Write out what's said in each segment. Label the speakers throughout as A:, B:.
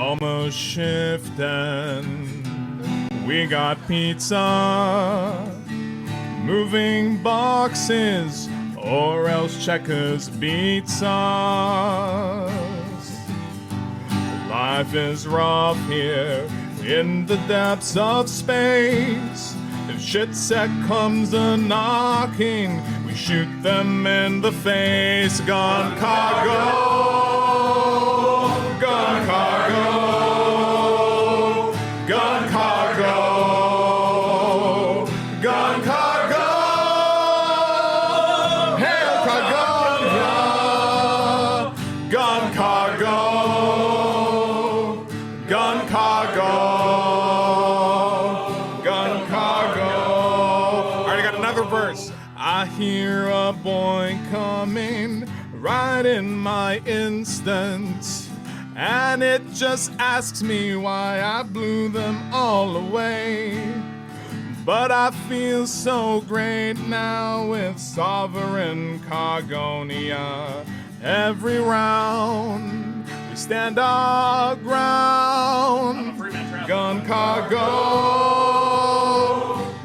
A: almost shifting. We got pizza, moving boxes, or else Checkers beats us. Life is rough here in the depths of space. If shit set comes a knocking, we shoot them in the face. Gun cargo, gun cargo, gun cargo, gun cargo. Hail Cargonia, gun cargo, gun cargo, gun cargo. Alright, I got another verse. I hear a boy coming right in my instant, and it just asks me why I blew them all away. But I feel so great now with Sovereign Cargonia. Every round we stand our ground. Gun cargo,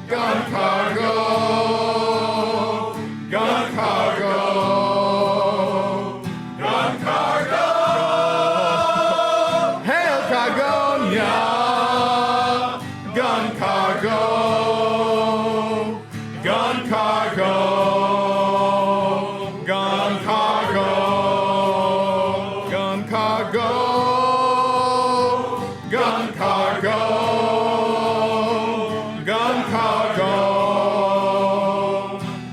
A: gun cargo, gun cargo, gun cargo. Hail Cargonia, gun cargo, gun cargo, gun cargo, gun cargo, gun cargo, gun cargo,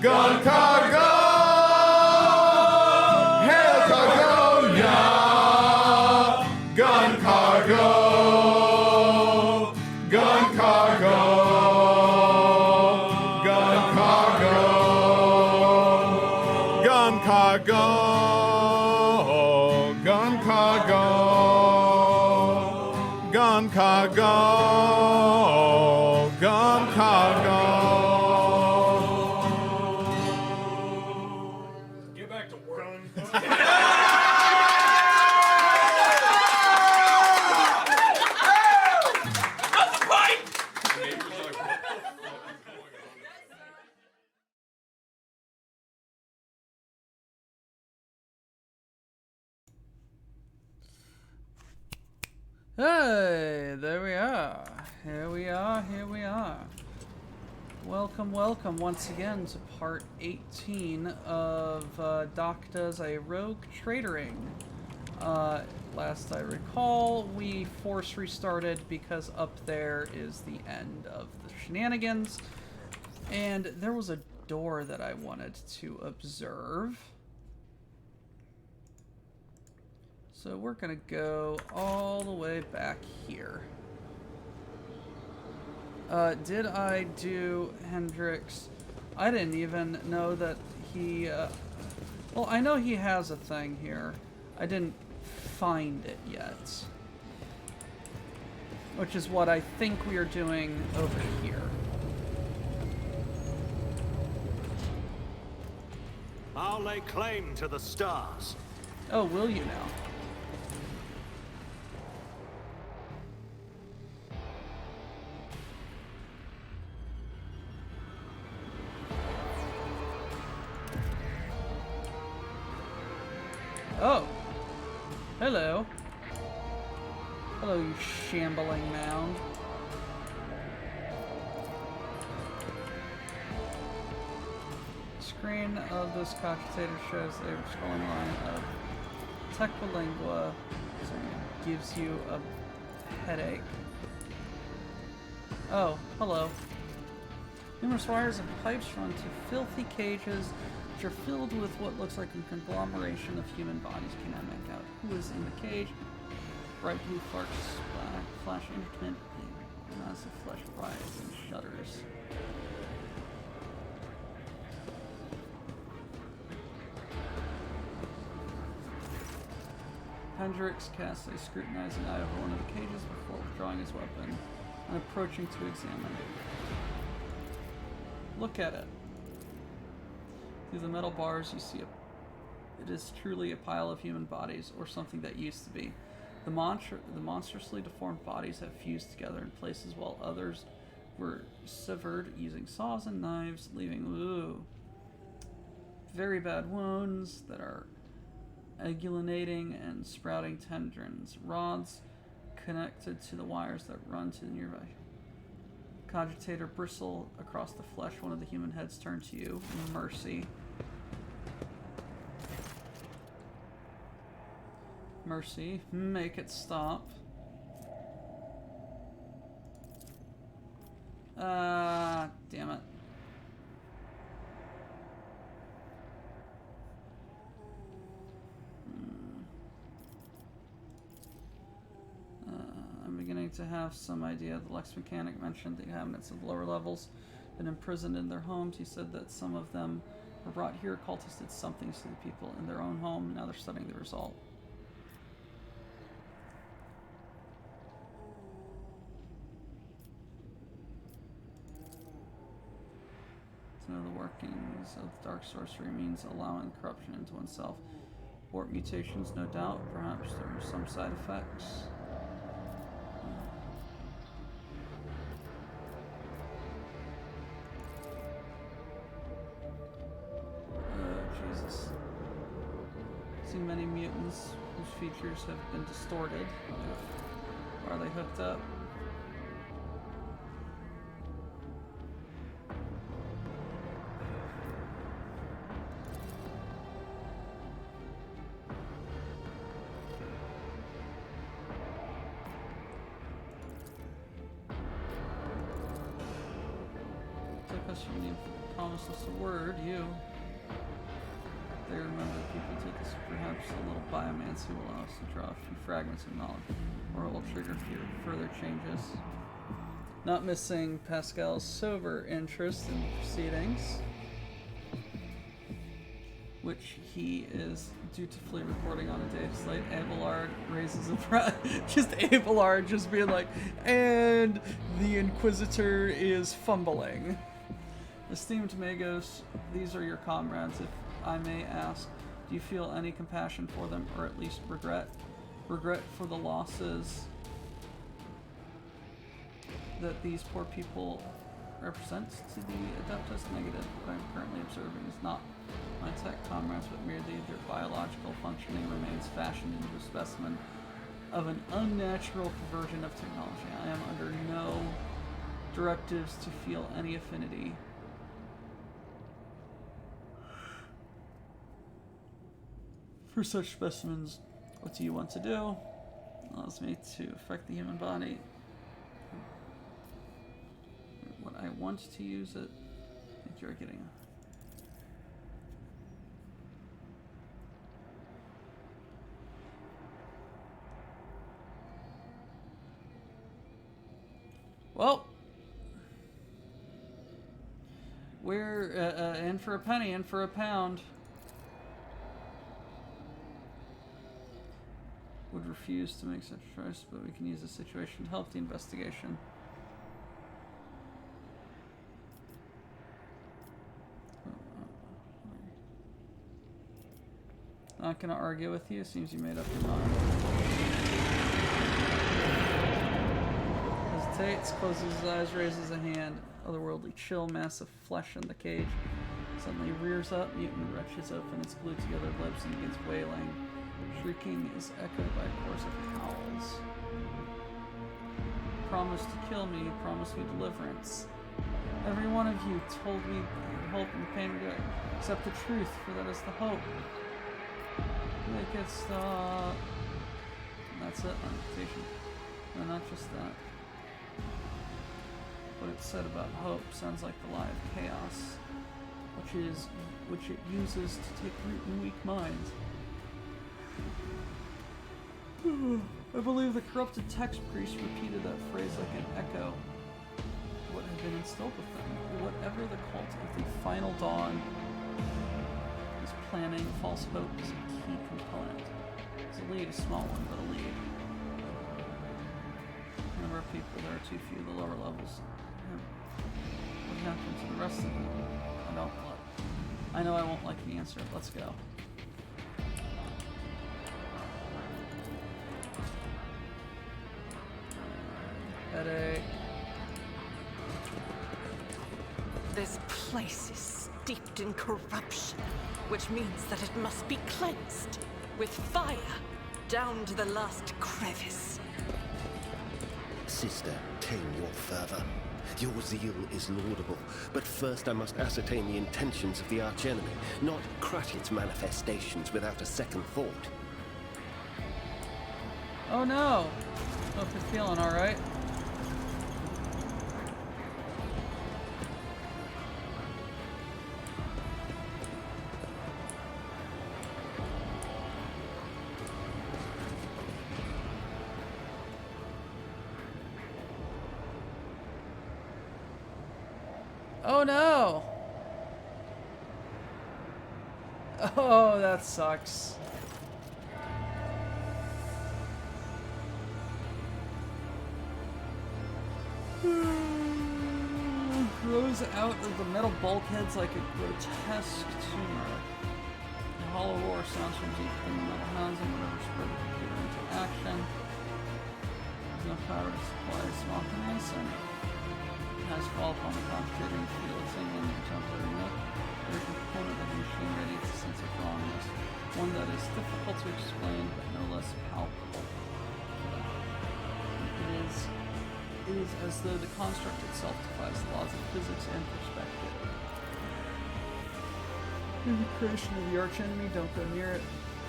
A: gun cargo. Hail Cargonia, gun cargo, gun cargo, gun cargo, gun cargo, gun cargo, gun cargo, gun cargo.
B: Get back to work.
C: Hey, there we are. Here we are, here we are. Welcome, welcome once again to part 18 of Doc Does a Rogue Traitoring. Last I recall, we force restarted because up there is the end of the shenanigans. And there was a door that I wanted to observe. So we're gonna go all the way back here. Did I do Hendrix? I didn't even know that he, well, I know he has a thing here. I didn't find it yet. Which is what I think we are doing over here.
D: I'll lay claim to the stars.
C: Oh, will you now? Oh. Hello. Hello, you shambling mound. Screen of this cogitator shows a scrolling line of Tequilingua gives you a headache. Oh, hello. Numerous wires and pipes run to filthy cages which are filled with what looks like a conglomeration of human bodies. Cannot make out who is in the cage. Bright blue sparks flash intermittently as the flesh writhes and shudders. Hendrix casts a scrutinizing eye over one of the cages before withdrawing his weapon and approaching to examine it. Look at it. Through the metal bars you see it is truly a pile of human bodies, or something that used to be. The monstrously deformed bodies have fused together in places while others were severed using saws and knives, leaving very bad wounds that are agglutinating and sprouting tendons. Rods connected to the wires that run to the nearby cogitator bristle across the flesh. One of the human heads turned to you. Mercy. Mercy. Make it stop. Damn it. I'm beginning to have some idea. The Lex mechanic mentioned the inhabitants of lower levels been imprisoned in their homes. He said that some of them were brought here. Cultists did something to the people in their own home. Now they're studying the result. To know the workings of dark sorcery means allowing corruption into oneself. Warp mutations, no doubt. Perhaps there are some side effects. Jesus. See many mutants whose features have been distorted. Are they hooked up? Took us from the promised us a word, you. They remember that people take us perhaps a little biomancy will allow us to draw a few fragments of knowledge, or it will trigger further changes. Not missing Pascal's sober interest in proceedings, which he is dutifully reporting on a data slate. Abelard raises a just Abelard just being like, and the Inquisitor is fumbling. Esteemed Magos, these are your comrades. If I may ask, do you feel any compassion for them, or at least regret? Regret for the losses that these poor people represent to the Adeptus? Negative. What I'm currently observing is not my tech comrades, but merely their biological functioning remains fashioned into a specimen of an unnatural perversion of technology. I am under no directives to feel any affinity for such specimens. What do you want to do? Allows me to affect the human body. What I want to use it. I think you're getting. Well, we're in for a penny, in for a pound. Would refuse to make such a choice, but we can use the situation to help the investigation. Not gonna argue with you, seems you made up your mind. Hesitates, closes his eyes, raises a hand. Otherworldly chill, mass of flesh in the cage. Suddenly rears up, mutant wrenches open its glued together lips and begins wailing. Shrieking is echoed by a chorus of howls. Promise to kill me, promise me deliverance. Every one of you told me hope and pain would accept the truth, for that is the hope. Make it stop. And that's it, meditation. No, not just that. What it said about hope sounds like the lie of chaos, which it uses to take root in weak minds. I believe the corrupted text priest repeated that phrase like an echo. What had been instilled with them? Whatever the cult of the final dawn is planning, false hope is a key component. It's a lead, a small one, but a lead. Number of people, there are too few, the lower levels. What happened to the rest of them? I know I won't like the answer. Let's go. Headache.
B: This place is steeped in corruption, which means that it must be cleansed with fire down to the last crevice.
E: Sister, tame your fervor. Your zeal is laudable, but first I must ascertain the intentions of the archenemy, not crush its manifestations without a second thought.
C: Oh no! Hope you're feeling alright. Oh no! Oh, that sucks. Grows out of the metal bulkheads like a grotesque tumor. The hollow roar sounds from deep in the metal housing, whatever spurred the computer into action. There's no power to supply small things, and has fall upon the concentrating field signaling the exemplary note. Every component of the machine radiates a sense of wrongness, one that is difficult to explain but no less palpable. It is as though the construct itself defies the laws of physics and perspective. In the creation of the archenemy, don't go near it.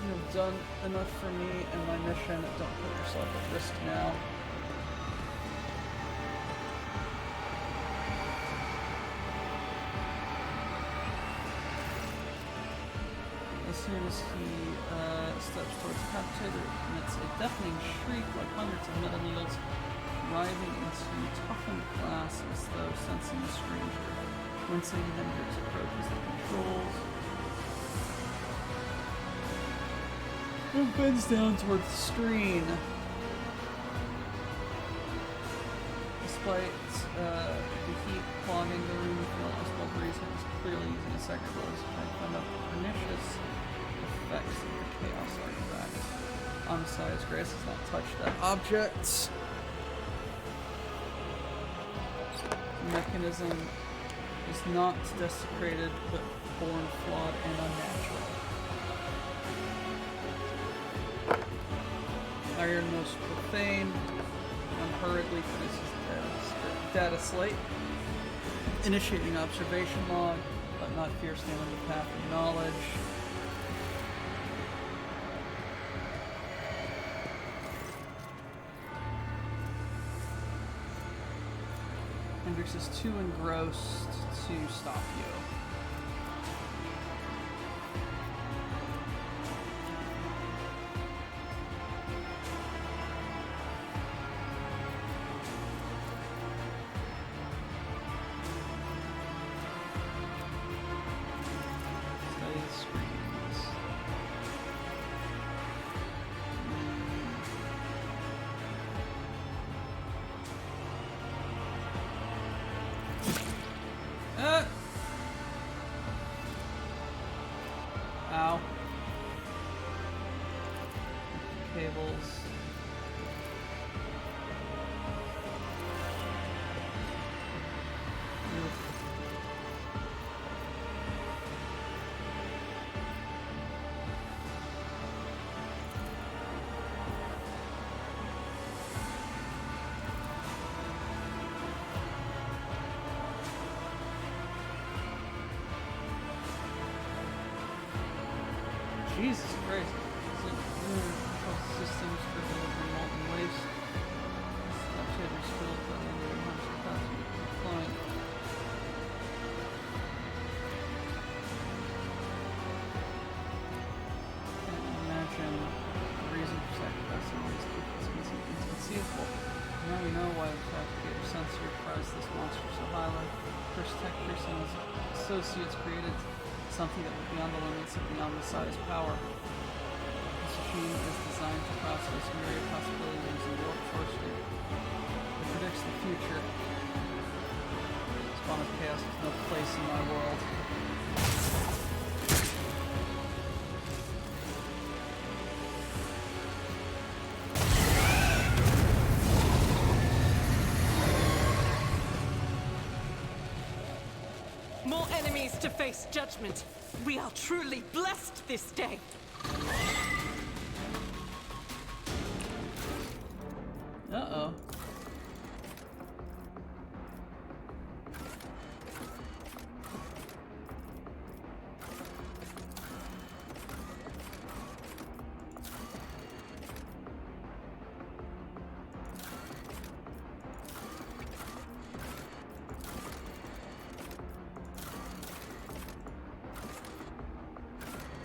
C: You have done enough for me and my mission. Don't put yourself at risk now. As soon as he steps towards the capitator, it emits a deafening shriek like hundreds of metal needles driving into toughened glass as though sensing a stranger. Wincing, Hendrix approaches the controls and bends down towards the screen. Despite the heat clogging the room, Oswald Reason is clearly using a second rose to find out pernicious effects of the Chaos artifact. Omniscience Grace has not touched that object. The mechanism is not desecrated, but born flawed and unnatural. Iron most profane, unhurriedly produces the data slate, initiating observation log, but not fiercely on the path of knowledge. Hendrix is too engrossed to stop you. Study the screens. Ow. Cables. Jesus Christ. Systems for delivering molten waste. Spectators filled by the end of the capacity deploying. Can't imagine the reason for sacrificing these people is inconceivable. Now we know why the fabricator sensor prized this monster so highly. First Tech Pearson and his associates created something that was beyond the limits of the omniscience power. This machine is designed to process myriad possibilities in warp forestry. It predicts the future. Spawn of chaos has no place in my world.
B: More enemies to face judgment. We are truly blessed this day.
C: Uh-oh.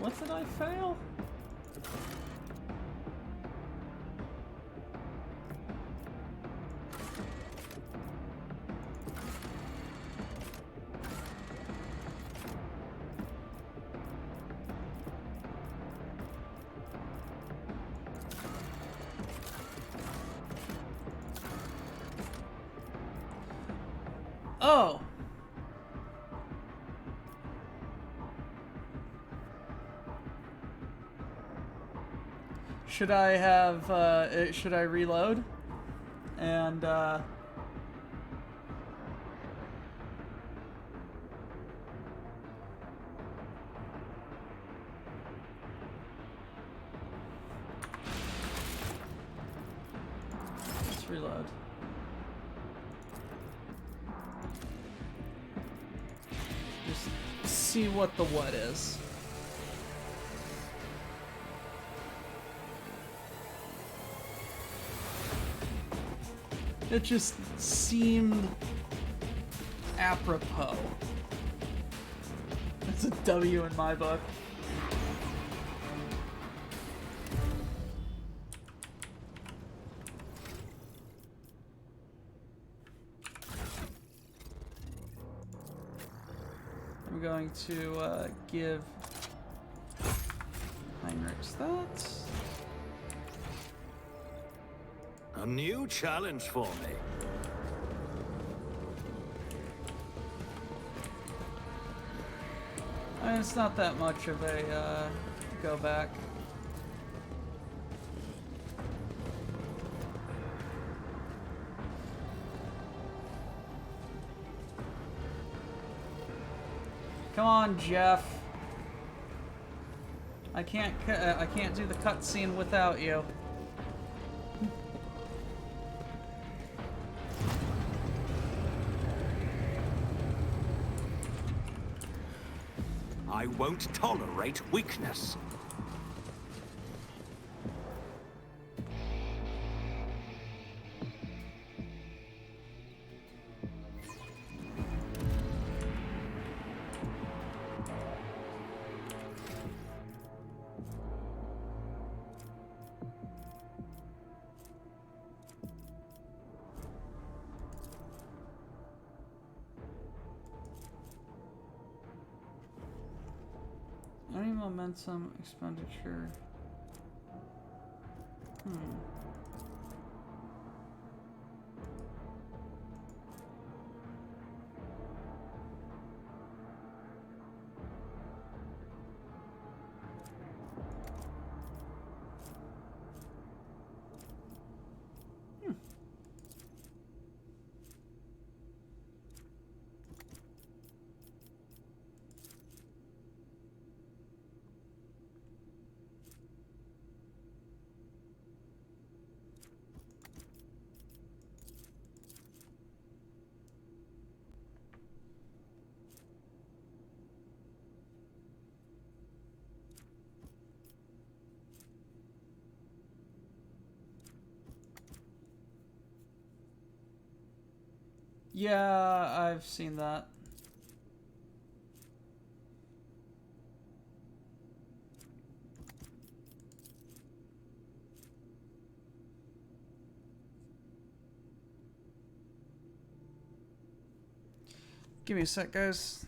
C: What did I fail? Oh! Should I have, should I reload? And, let's reload. Just see what the what is. It just seemed apropos. That's a W in my book. I'm going to give Heinrichs that.
D: A new challenge for me.
C: I mean, it's not that much of a go back. Come on, Jeff. I can't do the cutscene without you.
D: I won't tolerate weakness.
C: Any momentum expenditure? Yeah, I've seen that. Give me a sec, guys.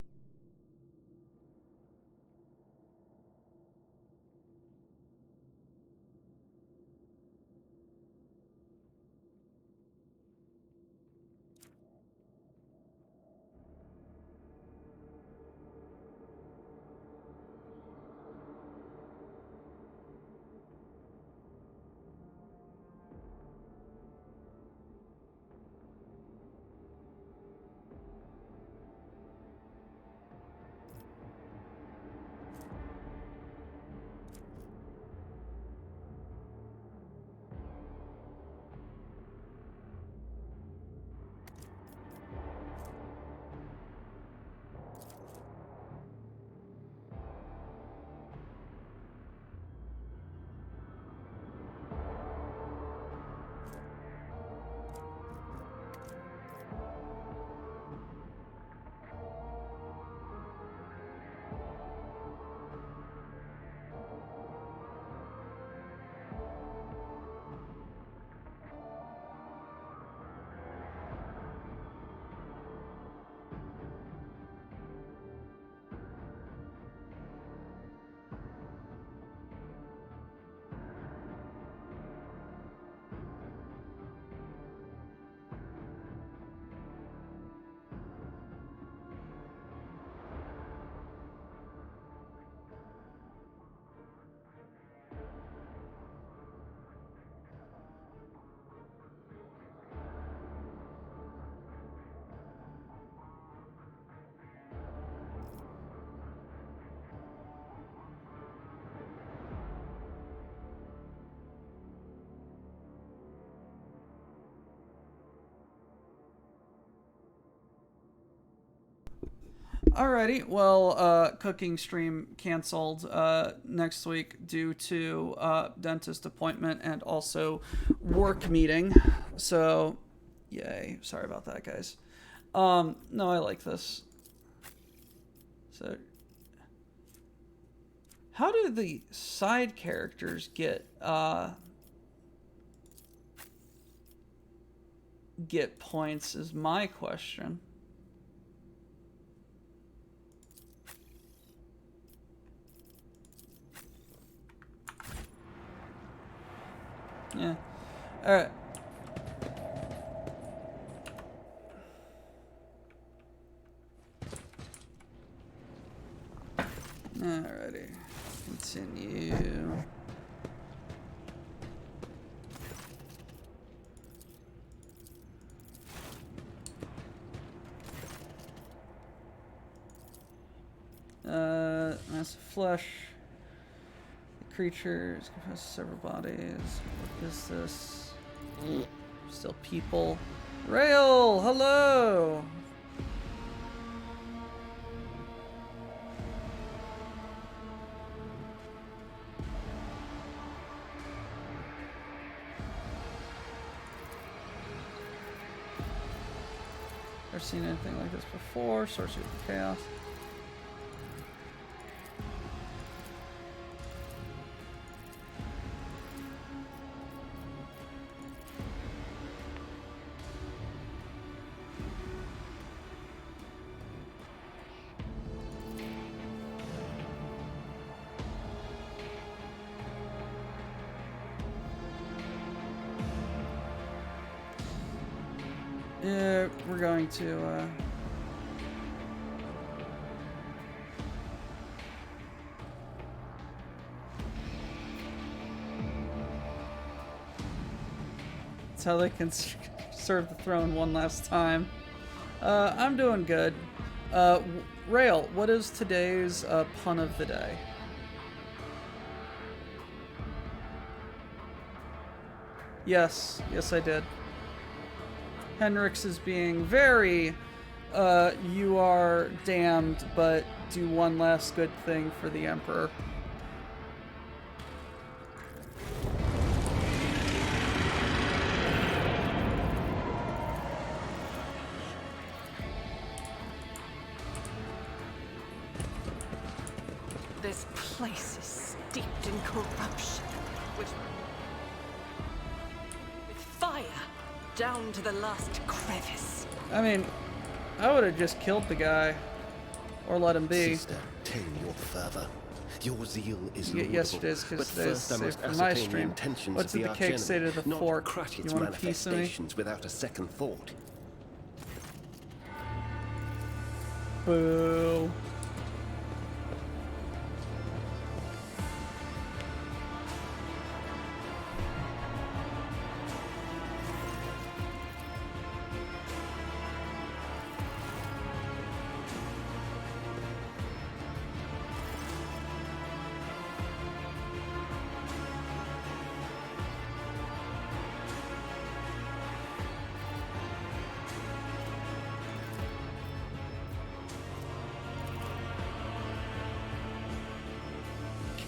C: Alrighty, well, cooking stream canceled next week due to dentist appointment and also work meeting. So, yay. Sorry about that, guys. No, I like this. So, how do the side characters get points is my question. Yeah. Alright. Alrighty. Continue. Massive flesh. The creatures compose several bodies. What is this? Still people. Rail, hello! Never seen anything like this before. Sorcery of Chaos. Yeah, we're going to, That's how they can serve the throne one last time. I'm doing good. Rail, what is today's pun of the day? Yes, I did. Henrix is being very, you are damned, but do one last good thing for the Emperor.
B: This place is steeped in corruption, with fire down to the last crevice.
C: I mean, I would have just killed the guy. Or let him be.
E: Sister, tame your fervor. Your zeal is laudable,
C: yesterday's
E: but
C: because
E: first I must
C: for my
E: ascertain the
C: stream.
E: intentions
C: What
E: of
C: did
E: the
C: the cake say to
E: archenemy,
C: the
E: not
C: fork?
E: crush its
C: You want a piece of me?
E: manifestations without a second thought.
C: Boo.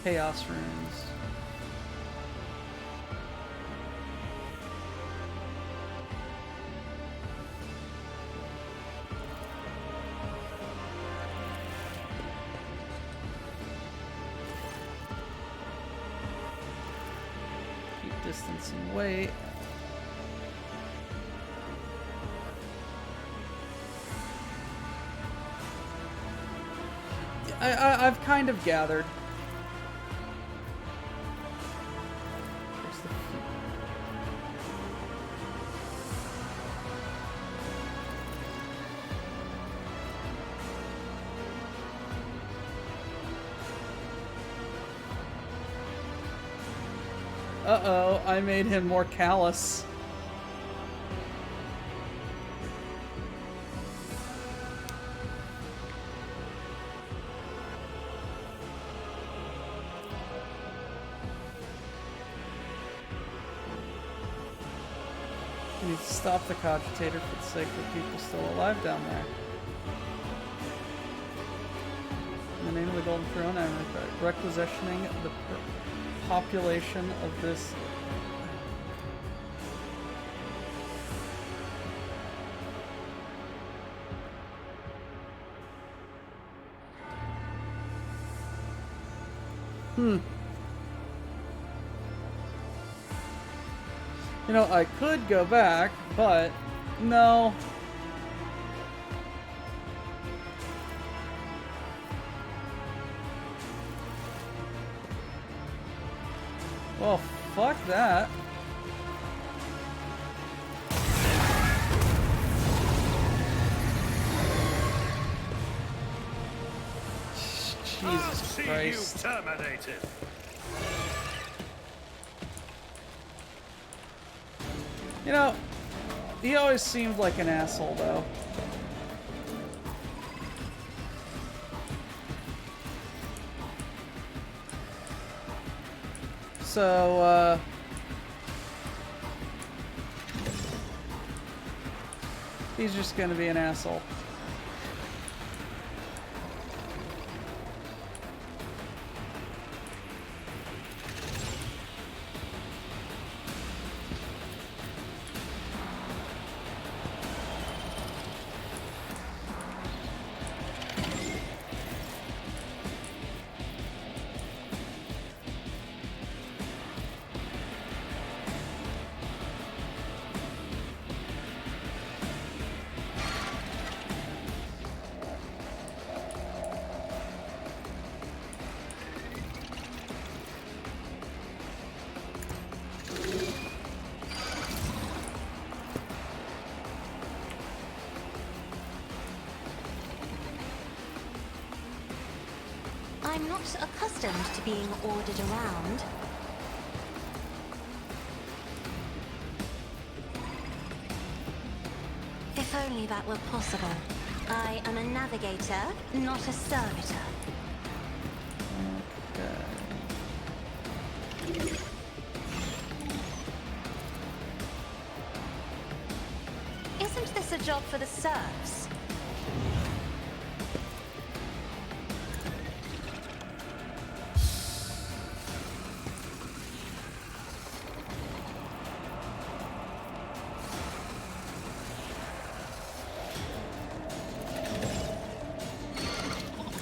C: Chaos runes. Keep distance and wait. I've kind of gathered. Uh-oh, I made him more callous. We need to stop the cogitator for the sake of the people still alive down there. In the name of the Golden Throne, I am requisitioning the population of this. You know, I could go back, but no. Well, fuck that. Jesus Christ.
D: You terminated.
C: You know, he always seemed like an asshole, though. So, he's just gonna be an asshole.
F: I'm not accustomed to being ordered around. If only that were possible. I am a navigator, not a servitor. Isn't this a job for the serfs?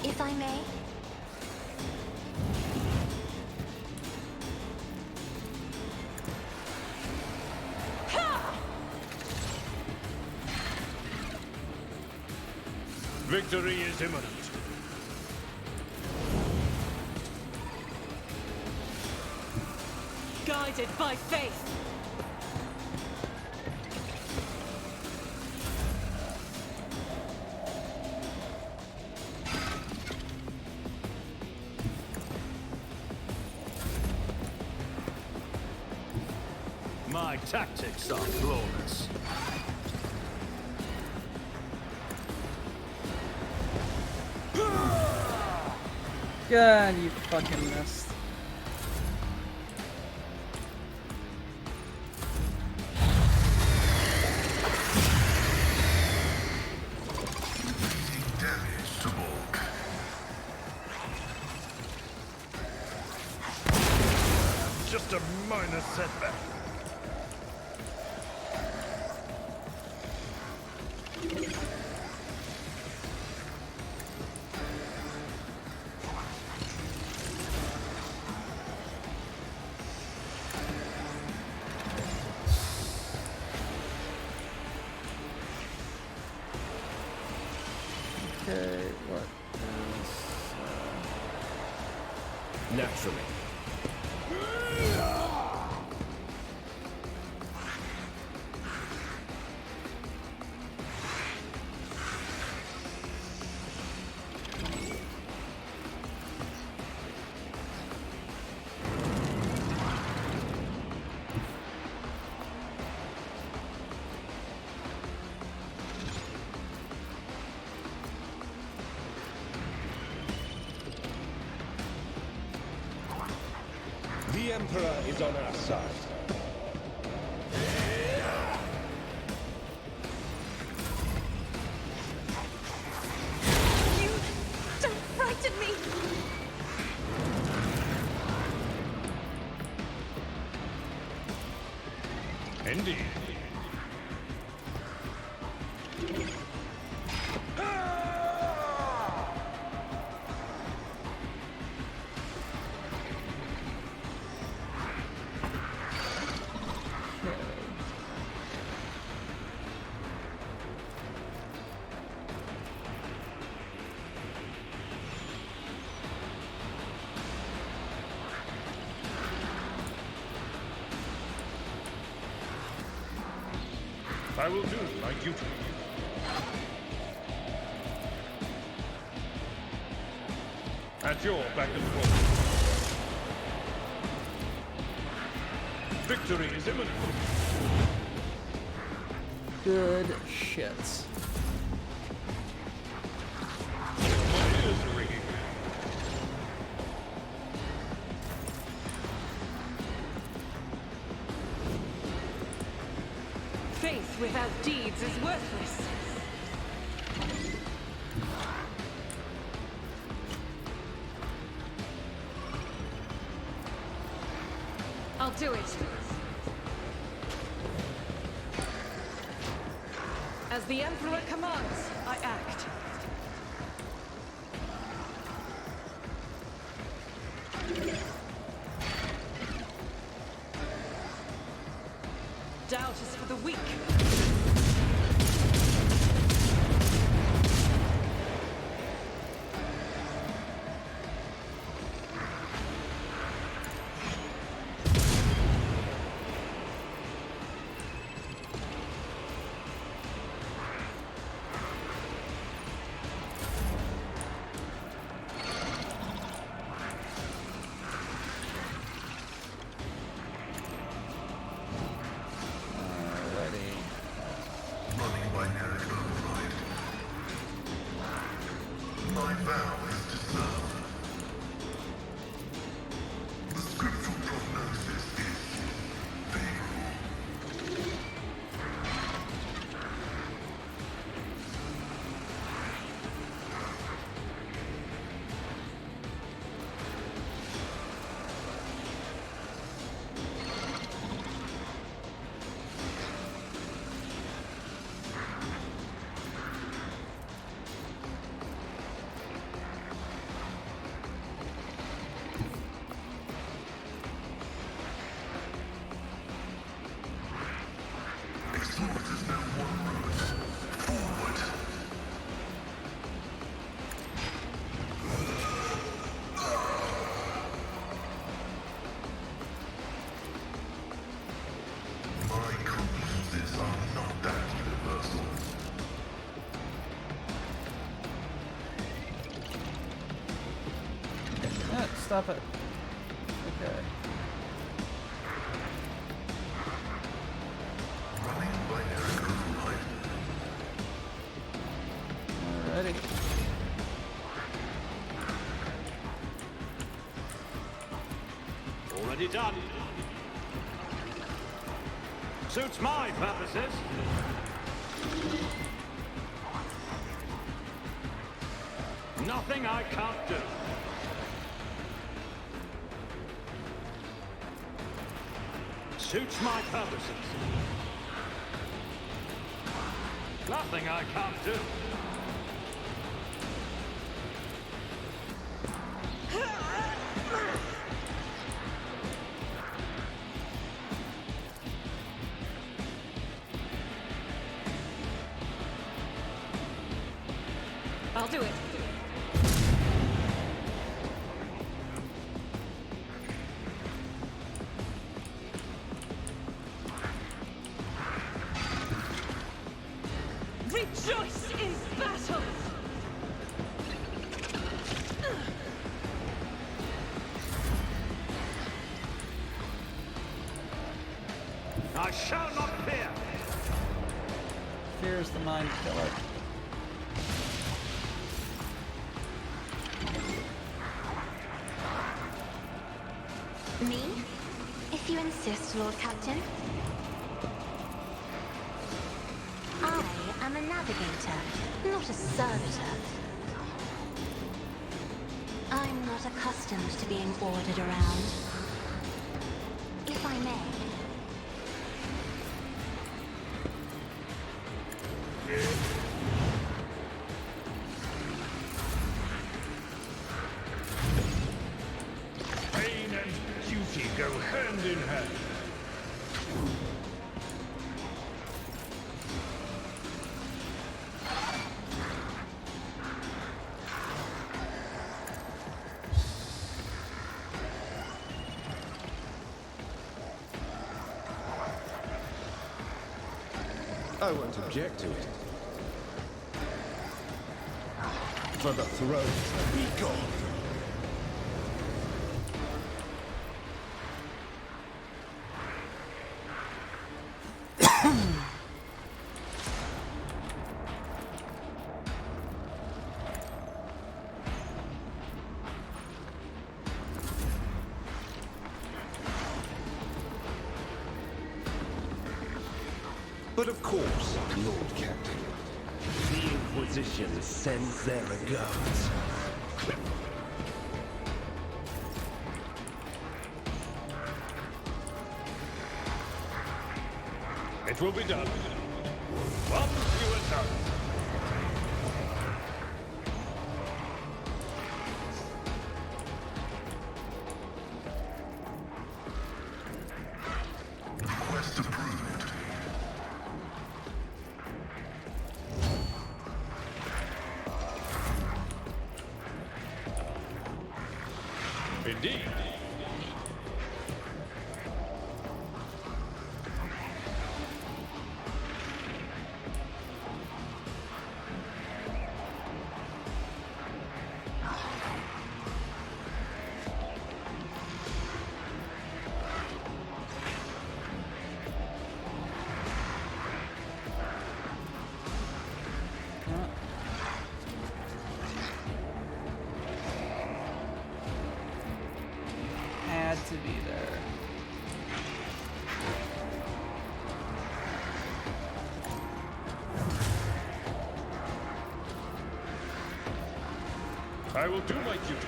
F: If I may.
D: Victory is imminent.
B: Guided by faith.
D: My tactics are flawless.
C: God, you fucking missed.
D: Just a minor setback.
C: Okay, what is...
E: Naturally. The Emperor is on our side.
F: You don't frighten me!
D: Indeed. I will do my duty. At your beck and call. Victory is imminent.
C: Good shit.
D: My ears are ringing.
B: Faith without deeds is worthless. I'll do it. As the Emperor commands, I act. Doubt is for the weak.
C: Stop it. Okay. Alrighty.
D: Already done. Suits my purposes. Nothing I can't do. Suits my purposes. Nothing I can't do.
B: I'll do it. Rejoice in battle!
D: I shall not fear.
C: Fear is the mind killer.
F: Me? If you insist, Lord Captain. I am a navigator, not a servitor. I'm not accustomed to being ordered around. If I may.
D: go hand in hand.
E: I won't object to it. For the throne, be gone. But of course, Lord Captain, the Inquisition sends their regards.
D: It will be done. Once you are done.
G: Quest approved.
D: Indeed.
C: Had to be there.
D: I will do my duty.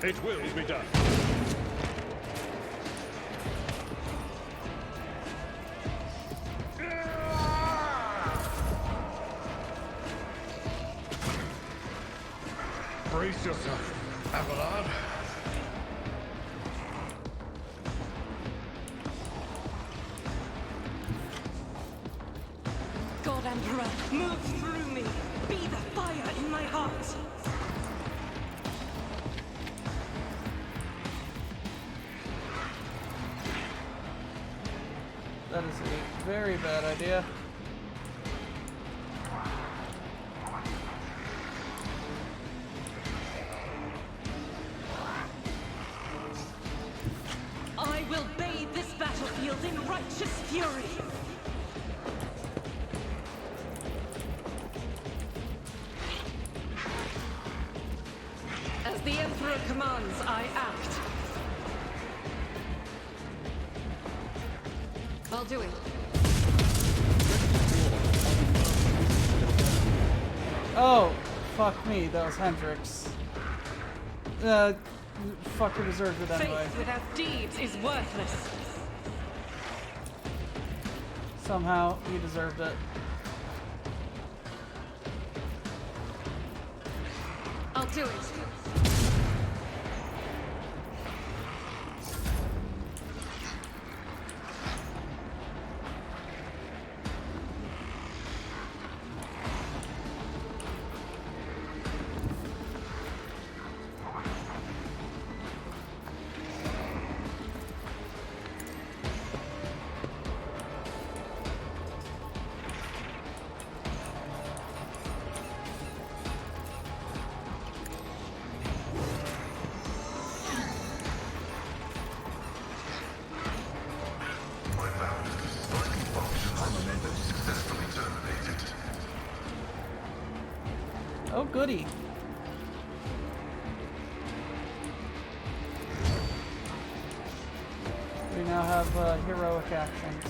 D: It will be done.
G: Brace yourself, Abelard.
B: God Emperor, move through me. Be the fire in my heart.
C: That is a very bad idea.
B: I will bathe this battlefield in righteous fury. As the Emperor commands, I act. I'll do it.
C: Oh, fuck me, that was Hendrix. Fucker deserved it anyway.
B: Faith without deeds is worthless.
C: Somehow, he deserved it.
B: I'll do it.
C: Oh, goody. We now have heroic actions.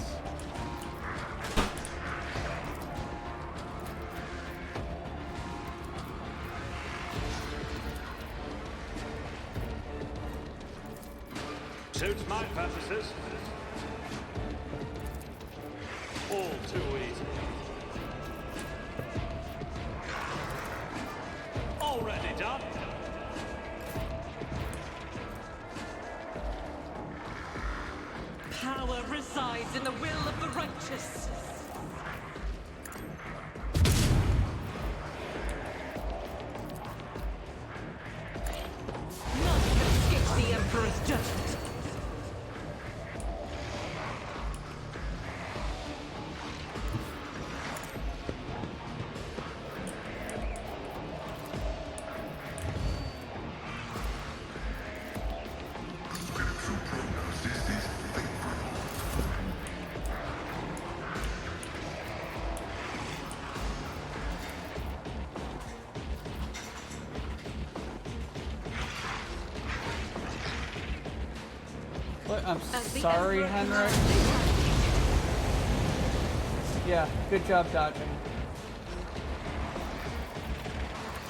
D: Suits my purposes. All too easy. All ready. done.
B: Power resides in the will of the righteous. None can escape the Emperor's judgment.
G: Spiritual prognosis is favorable.
C: What? I'm
B: As the
C: sorry,
B: Emperor
C: Henrik.
B: commands,
C: Yeah, good job dodging.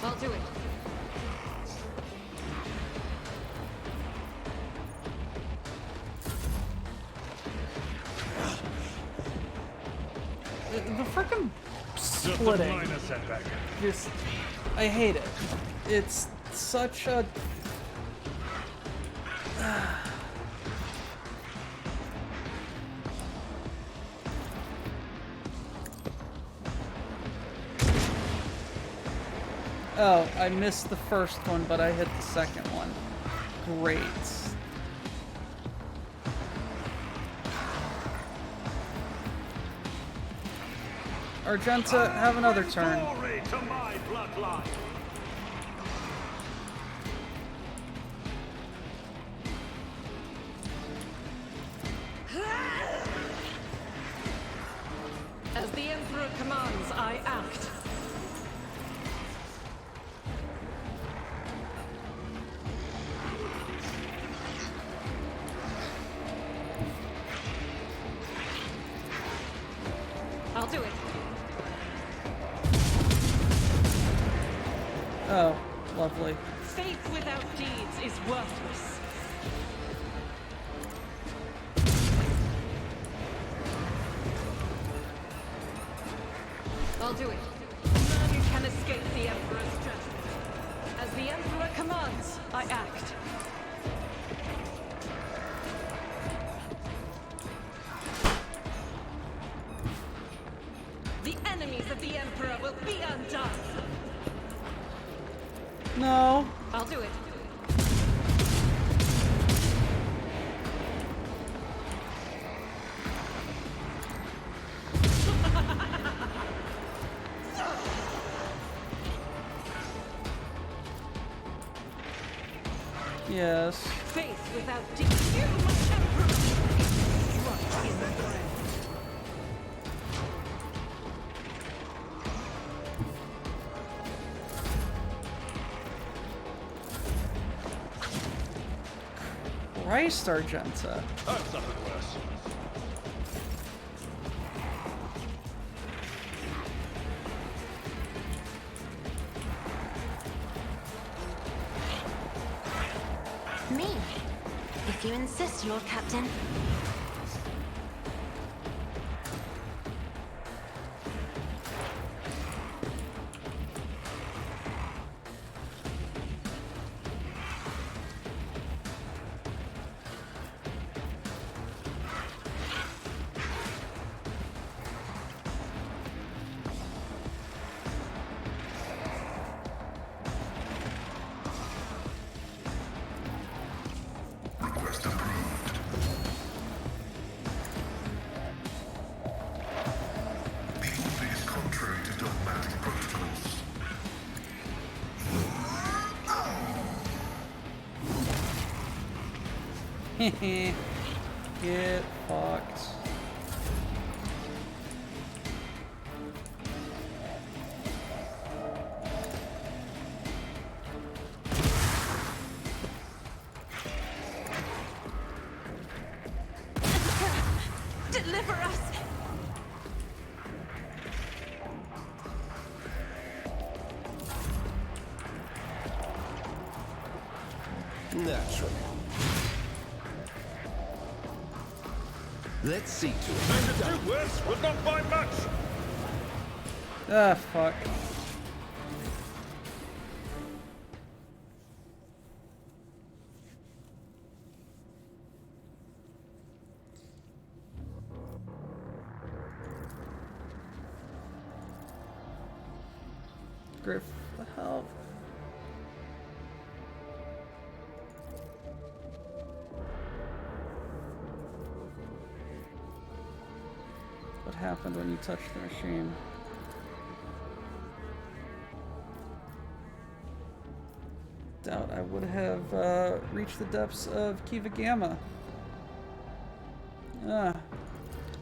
B: I'll do it.
C: The frickin'
D: Just a
C: splitting.
D: minor setback.
C: Just, I hate it. It's such a. Oh, I missed the first one, but I hit the second one. Great. Argenta, have another turn.
D: Glory to my bloodline.
B: As the Emperor commands, I act. I'll do it.
C: Oh, lovely.
B: Faith without deeds is worthless. I'll do it. None can escape the Emperor's judgment. As the Emperor commands, I act. The enemies of the Emperor will be undone.
C: No.
B: I'll do it.
C: Yes.
B: Faith without deeds. You, my Emperor! What is the bread?
C: Christ, Argenta.
D: I've suffered worse.
F: Me. If you insist, Lord Captain.
G: Request approved. The order is contrary to dogmatic protocols.
C: Get fucked.
B: Deliver us!
E: Naturally. Let's see to it.
D: And to do worse would not find much.
C: Ah, fuck. Griff, the hell? What happened when you touched the machine? Doubt I would have reached the depths of Kiva Gamma. Ah,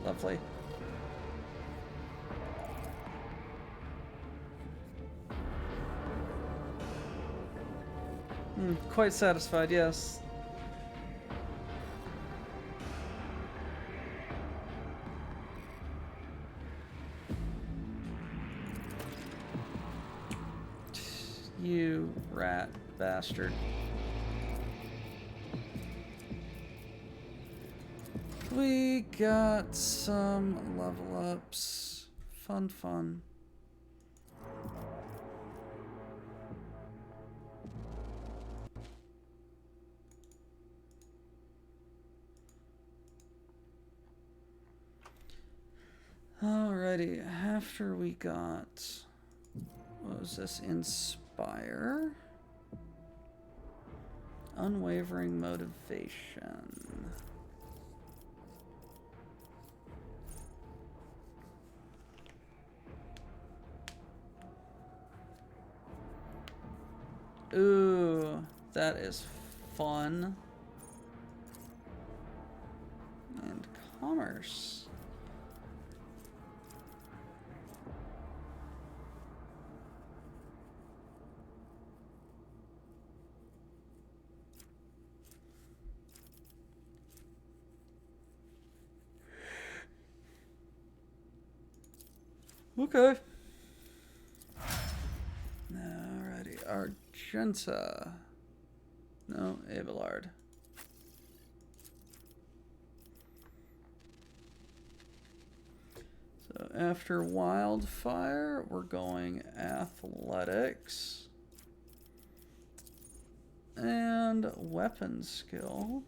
C: lovely. Quite satisfied, yes. You rat bastard. We got some level ups. Fun, fun. Alrighty, after we got, what was this, Inspire? Unwavering motivation. Ooh, that is fun. And commerce. Okay. Alrighty, Argenta. No, Abelard. So after Wildfire, we're going Athletics. And Weapon Skill.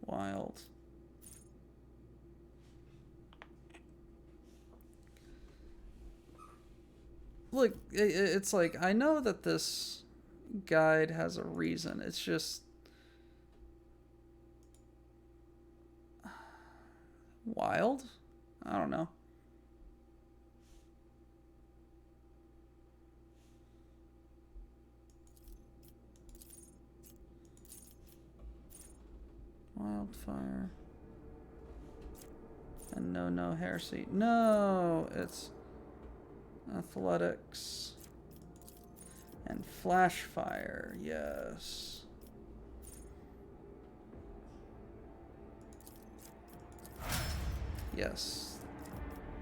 C: Wild. Look, it's like, I know that this guide has a reason. It's just... Wild? I don't know. Wildfire. And no heresy. No, it's Athletics. And Flashfire, yes. Yes.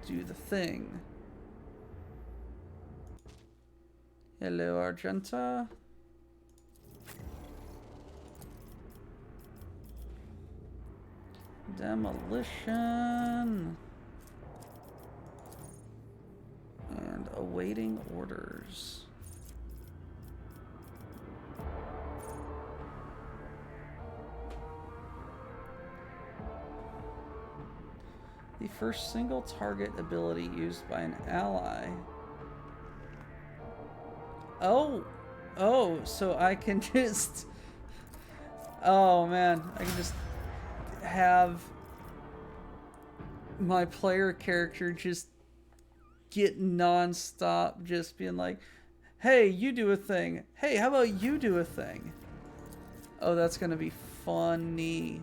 C: Do the thing. Hello, Argenta. Demolition. And awaiting orders. The first single target ability used by an ally. Oh, so I can just... Oh man, I can just have my player character just get non-stop just being like, hey, you do a thing. Hey, how about you do a thing? Oh, that's gonna be funny.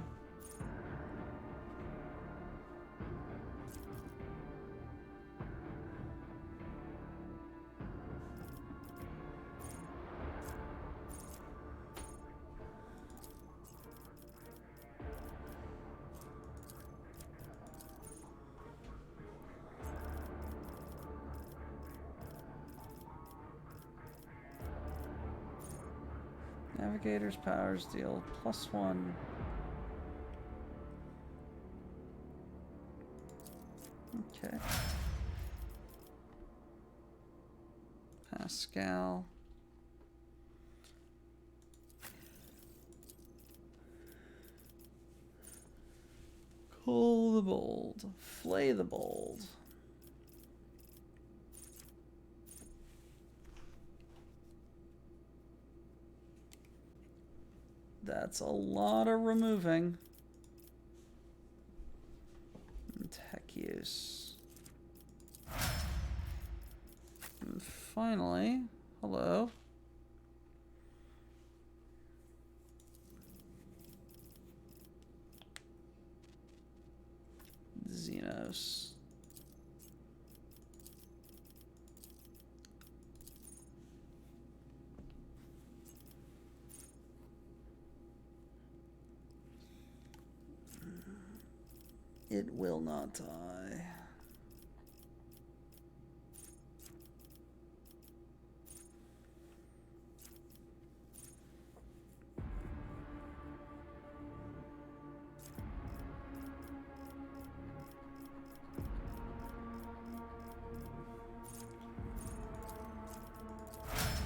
C: Navigator's powers deal +1 Okay. Pascal. Cool the bold. Flay the bold. That's a lot of removing. Tech use. And finally, hello. Xenos. It will not die.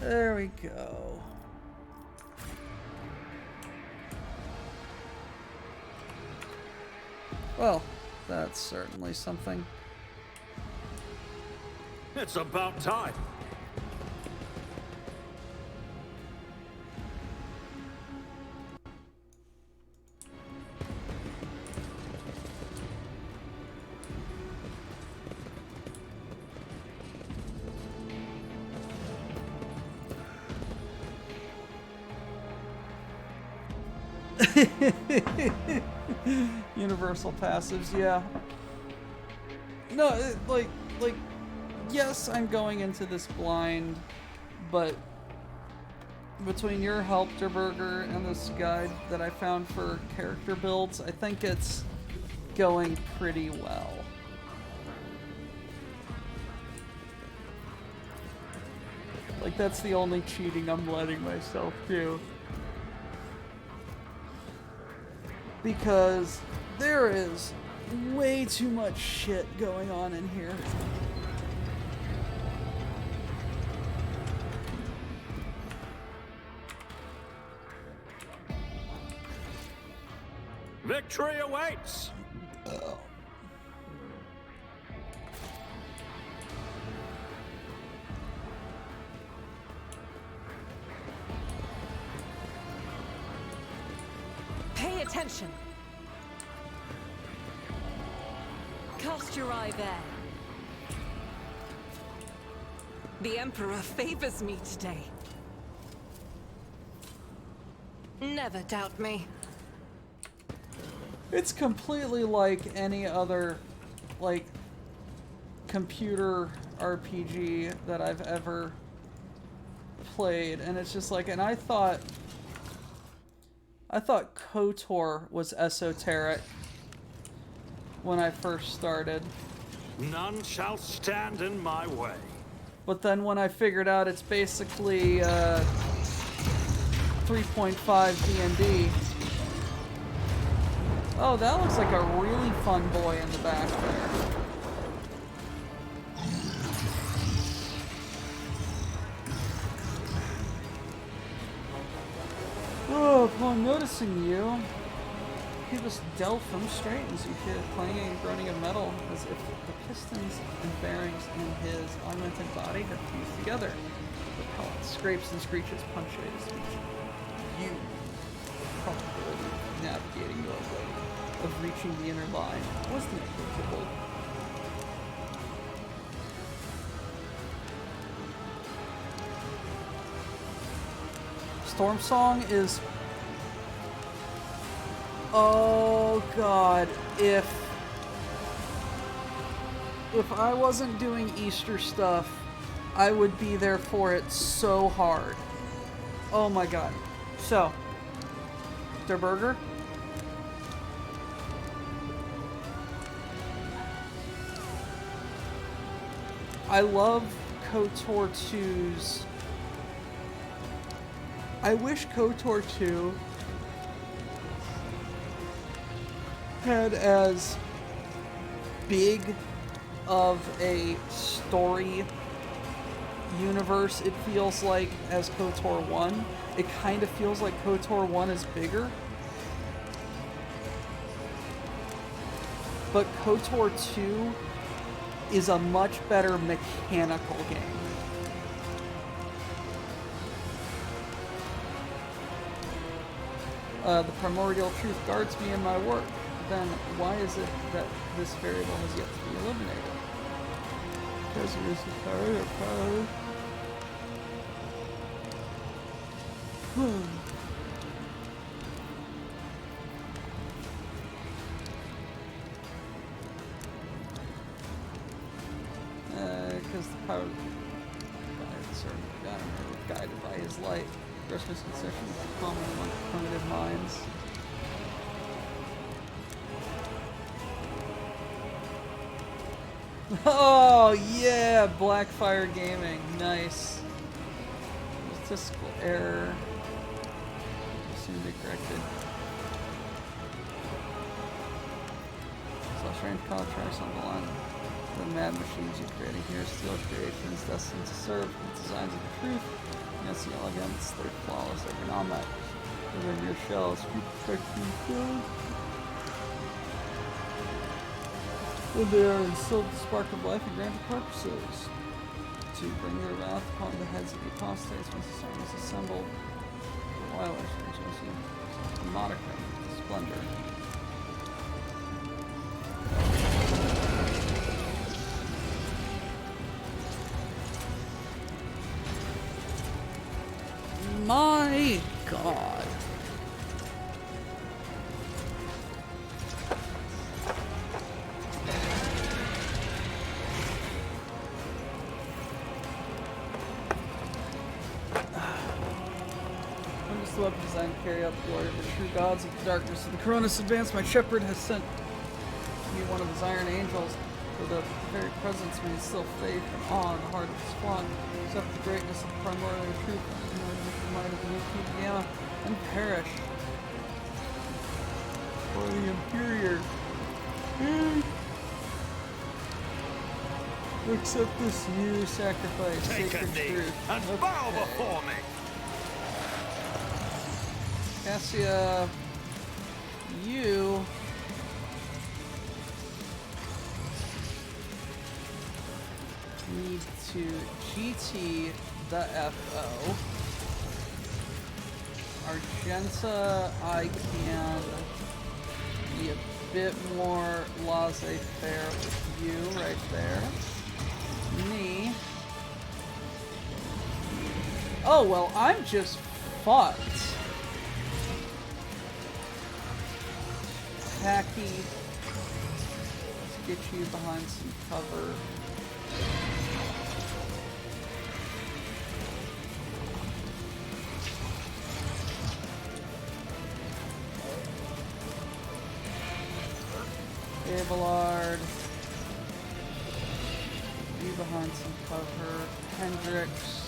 C: There we go. Well, that's certainly something.
D: It's about time.
C: Universal passives, yeah. No, like, yes, I'm going into this blind, but between your help, Derburger, and this guide that I found for character builds, I think it's going pretty well. Like, that's the only cheating I'm letting myself do. Because there is way too much shit going on in here.
D: Victory awaits!
B: Pay attention. Cast your eye there. The Emperor favors me today. Never doubt me.
C: It's completely like any other, like, computer RPG that I've ever played, and it's just like, and I thought KOTOR was esoteric when I first started.
D: None shall stand in my way.
C: But then when I figured out it's basically 3.5 D&D. Oh, that looks like a really fun boy in the back there. Oh, upon noticing you, he was Delphum straightens you hear clanging and groaning of metal as if the pistons and bearings in his augmented body have fused together. The pellet scrapes and screeches punctuate his speech. You, probability of navigating your way, of reaching the inner line, was negligible. Storm Song is... Oh god, if I wasn't doing Easter stuff, I would be there for it so hard. Oh my god. So, Derburger? I love KOTOR 2's... I wish KOTOR 2 had as big of a story universe it feels like as KOTOR 1. It kind of feels like KOTOR 1 is bigger. But KOTOR 2 is a much better mechanical game. The primordial truth guards me in my work. Then why is it that this variable has yet to be eliminated? Because it is the power of power. Because the power guided by his light. Gross misconception is common among primitive minds. Oh yeah, Blackfire Gaming, nice. Statistical error. Soon be corrected. Slash range contracts on the line. The mad machines you're creating here, steel creations destined to serve the designs of the truth. Yes, the elegance, they're flawless ergonomic. Within your shells, be protecting good. When they are instilled the spark of life and granted purposes. To bring their wrath upon the heads of the apostates once the sun is assembled. The wildlife rejoicing. The modicum, splendor. My God. I'm just love design to carry out the glory of the true gods of the darkness. In the Coronis advance, my shepherd has sent me one of his iron angels. For the very presence may instill faith and awe in the heart of his flock. Accept the greatness of the primordial truth and the might of the new King Gamma and perish. For the inferior. Accept this new sacrifice, sacred truth.
D: And bow before me.
C: Cassia, you need to GT the FO. Argenta, I can be a bit more laissez-faire with you right there. Me. Oh, well, I'm just fucked. Tacky. Let's get you behind some cover. Abelard. You behind some cover. Hendrix.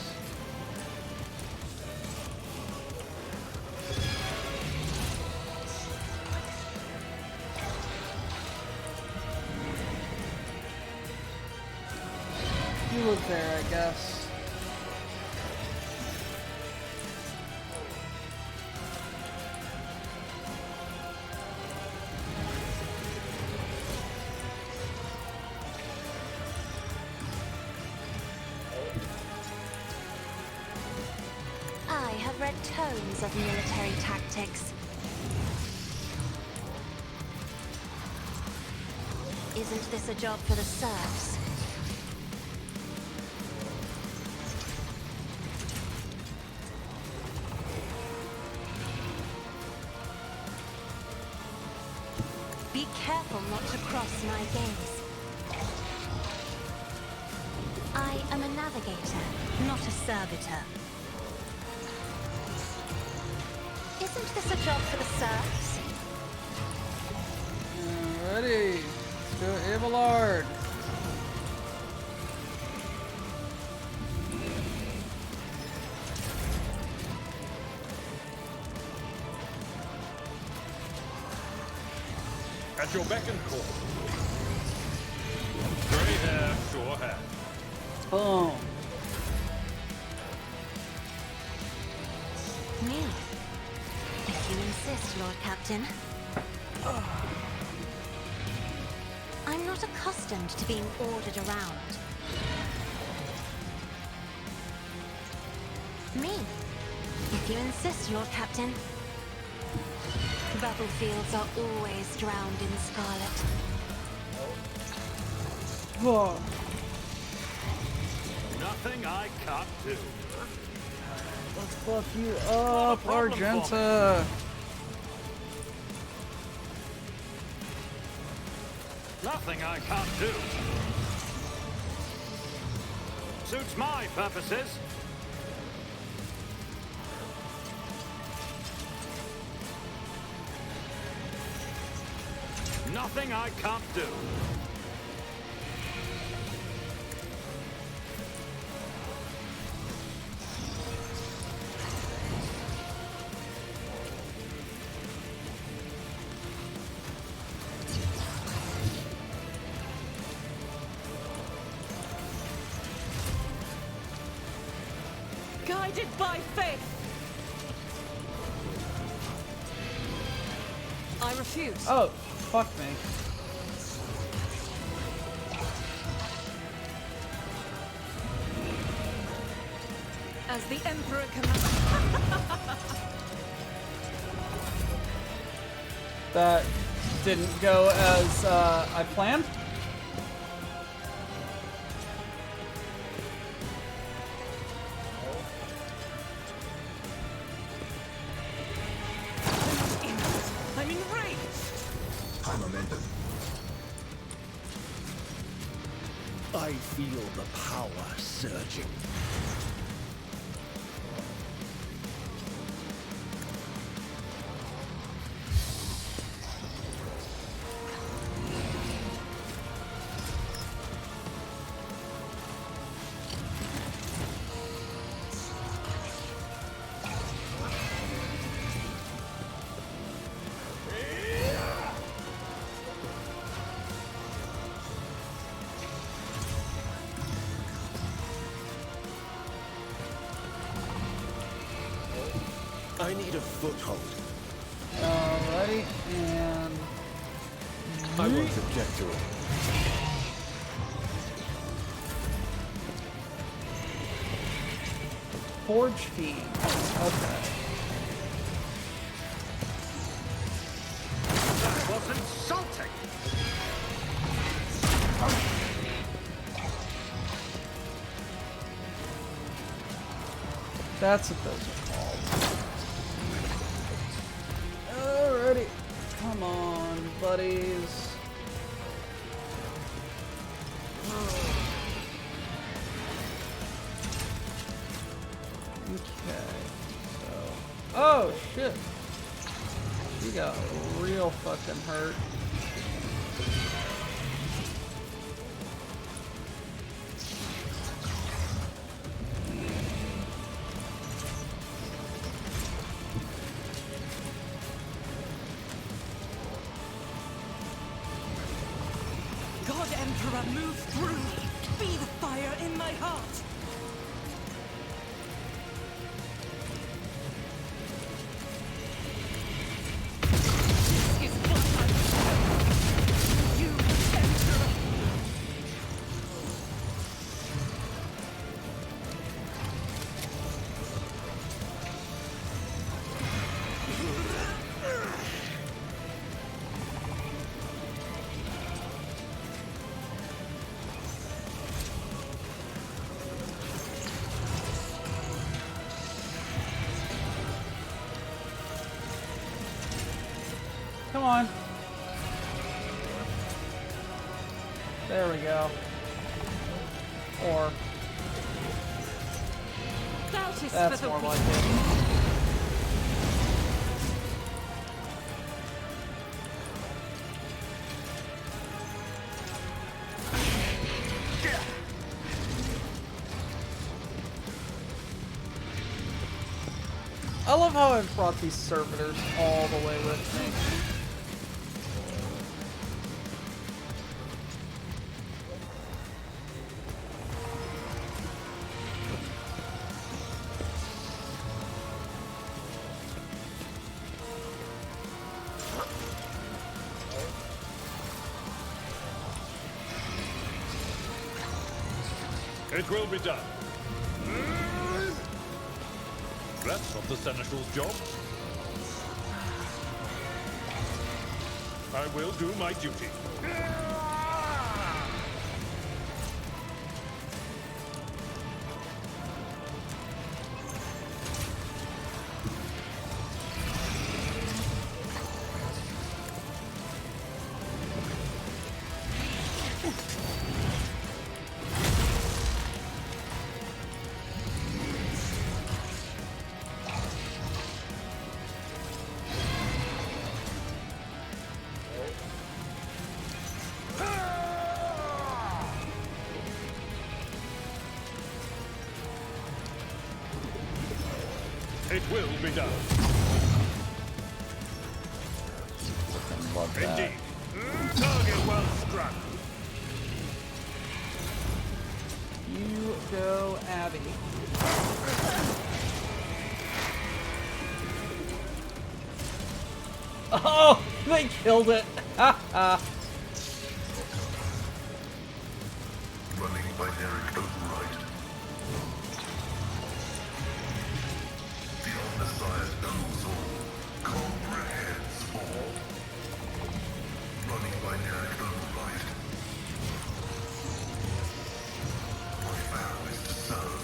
C: You live there, I guess.
F: I have read tomes of military tactics. Isn't this a job for the serfs? Be careful not to cross my gaze. I am a navigator, not a servitor. Isn't this a job for the serfs?
C: Alrighty, let's go Abelard.
D: At your beck and call. Great sure have.
C: Boom.
F: Me. If you insist, Lord Captain. I'm not accustomed to being ordered around. Me. If you insist, Lord Captain. Battlefields are always drowned in scarlet.
C: Whoa.
D: Nothing I can't do.
C: Let's buff you up,
D: problem for me.
C: Argenta.
D: Nothing I can't do. Suits my purposes. Nothing I can't do.
B: Guided by faith. I refuse.
C: Oh, fuck me.
B: As the Emperor commands.
C: That didn't go as I planned.
B: I'm enraged.
G: High momentum.
E: I feel the power surging. I need a foothold.
C: Alrighty, and
E: I won't object to it.
C: Forge Fiend. Okay.
D: That was insulting.
C: That's what those are called. Alrighty. Come on, buddies. Okay. So. Oh, shit. She got real fucking hurt.
B: God Emperor, move through me. Be the fire in my heart. This is what I will. You, Emperor.
C: Come on. There we go. Or
B: That is
C: that's
B: for the
C: more
B: weak.
C: like it. I love how I've brought these servitors all the way with me.
D: It will be done. That's not the Seneschal's job. I will do my duty. It will be done.
H: Love that.
D: Indeed. Target well struck.
C: You go, Abby. Oh, they killed it. Ha ha.
G: Running binary override. The Omnissiah knows all, comprehends all. Running binary override. My vow is to serve.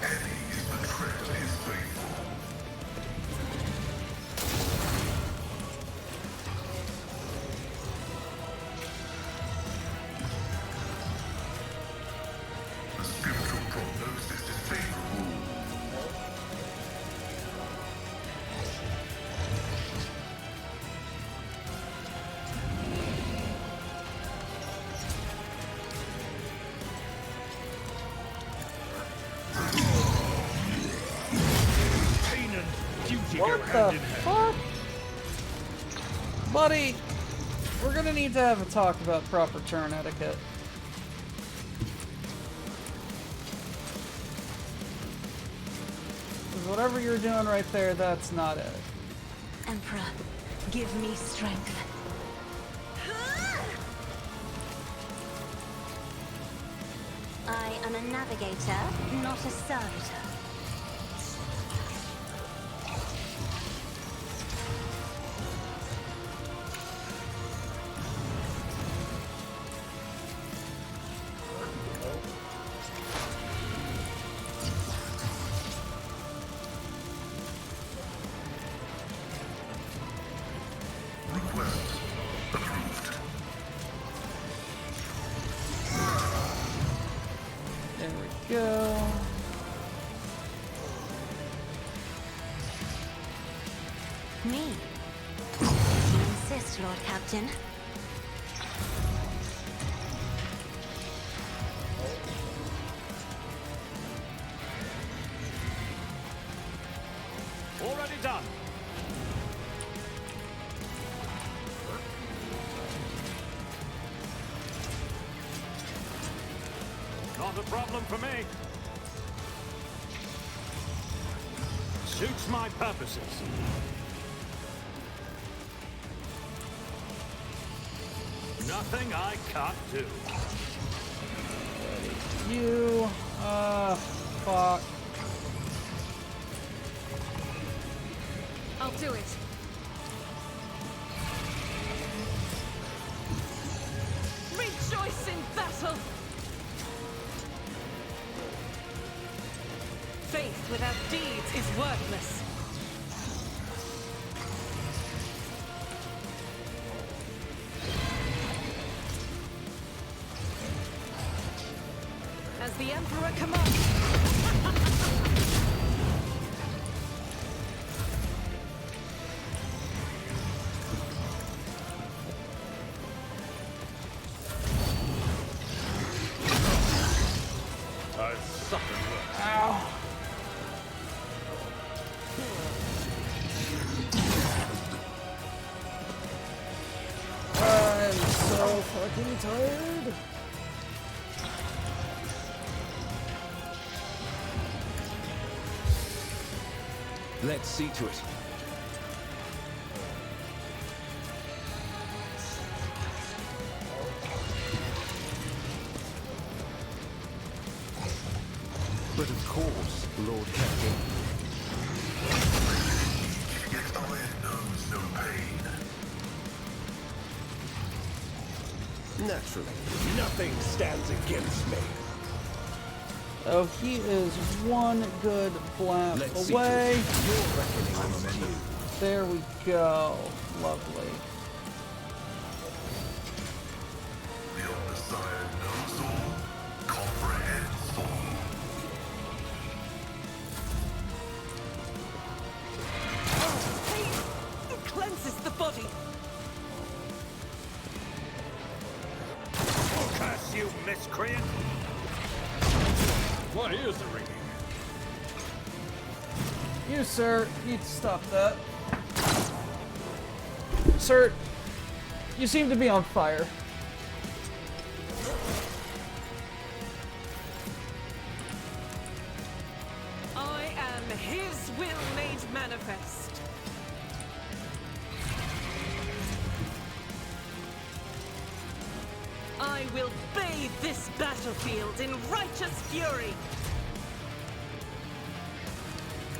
G: Eddie is betrayed his faithful. The spiritual prognosis is favorable.
D: Pain and duty
C: What
D: go
C: the
D: hand in hand.
C: fuck? Buddy, we're gonna need to have a talk about proper turn etiquette. Because whatever you're doing right there, that's not it.
F: Emperor, give me strength. I am a navigator, not a servitor.
G: Request approved.
C: There we go.
F: Me? You insist, Lord Captain.
D: Already done. Not a problem for me. Suits my purposes. Nothing I can't do.
C: You, fuck.
B: I'll do it. Rejoice in battle! Faith without deeds is worthless. As the Emperor commands.
D: I suffered worse.
C: Ow. I'm so fucking tired.
E: Let's see to it. But of course, Lord Captain.
G: Yet iron knows no pain.
E: Naturally, nothing stands against me.
C: Oh, he is one good blast
E: Let's
C: away.
E: see to it. Your reckoning is due.
C: There we go. Lovely.
G: The Omnissiah knows all, comprehends all.
B: It cleanses the body.
D: Curse you, miscreant! My ears are ringing.
C: You, sir, need to stop that. Sir, you seem to be on fire.
B: I am his will made manifest. I will bathe this battlefield in righteous fury.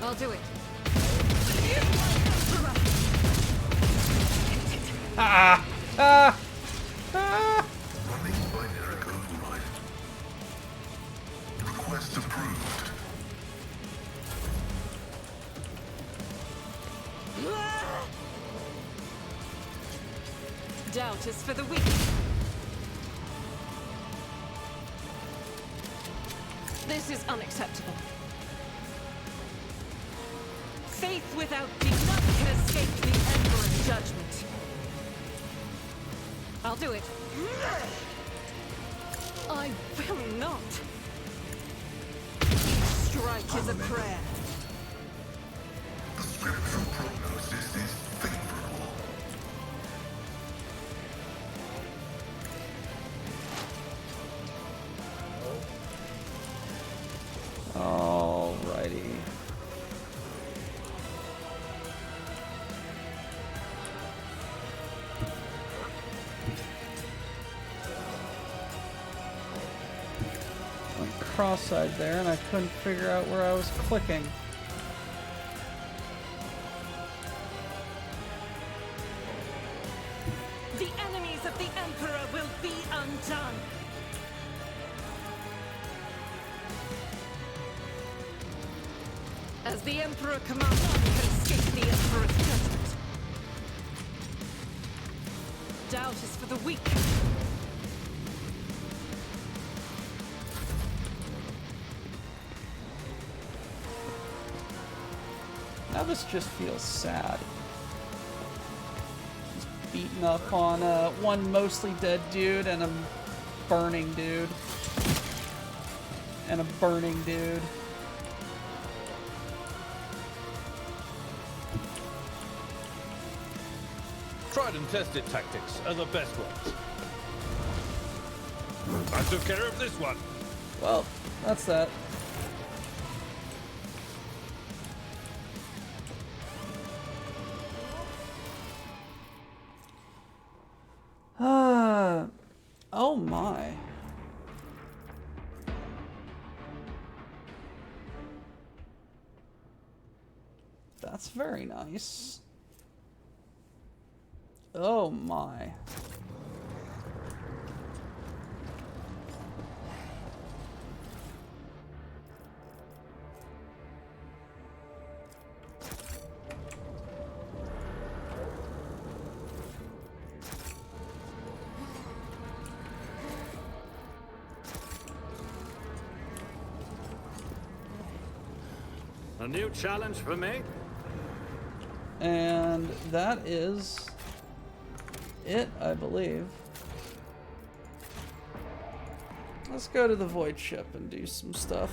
B: I'll do it.
G: Running by Eric Override. Request approved.
B: Doubt is for the weak. This is unacceptable. Faith without deed, none can escape the Emperor's judgment. I'll do it. I will not. Strike is a prayer.
G: The scriptural prognosis is favorable.
C: Alrighty. Went cross-eyed there, and I couldn't figure out where I was clicking.
B: The enemies of the Emperor will be undone. As the Emperor commands, none can escape the Emperor's judgment. Doubt is for the weak.
C: Now this just feels sad. Just beating up on one mostly dead dude and a burning dude. And a burning dude.
D: Tried and tested tactics are the best ones. I took care of this one.
C: Well, that's that. Oh my. That's very nice. Oh my.
D: A new challenge for me?
C: And that is it, I believe. Let's go to the Void Ship and do some stuff.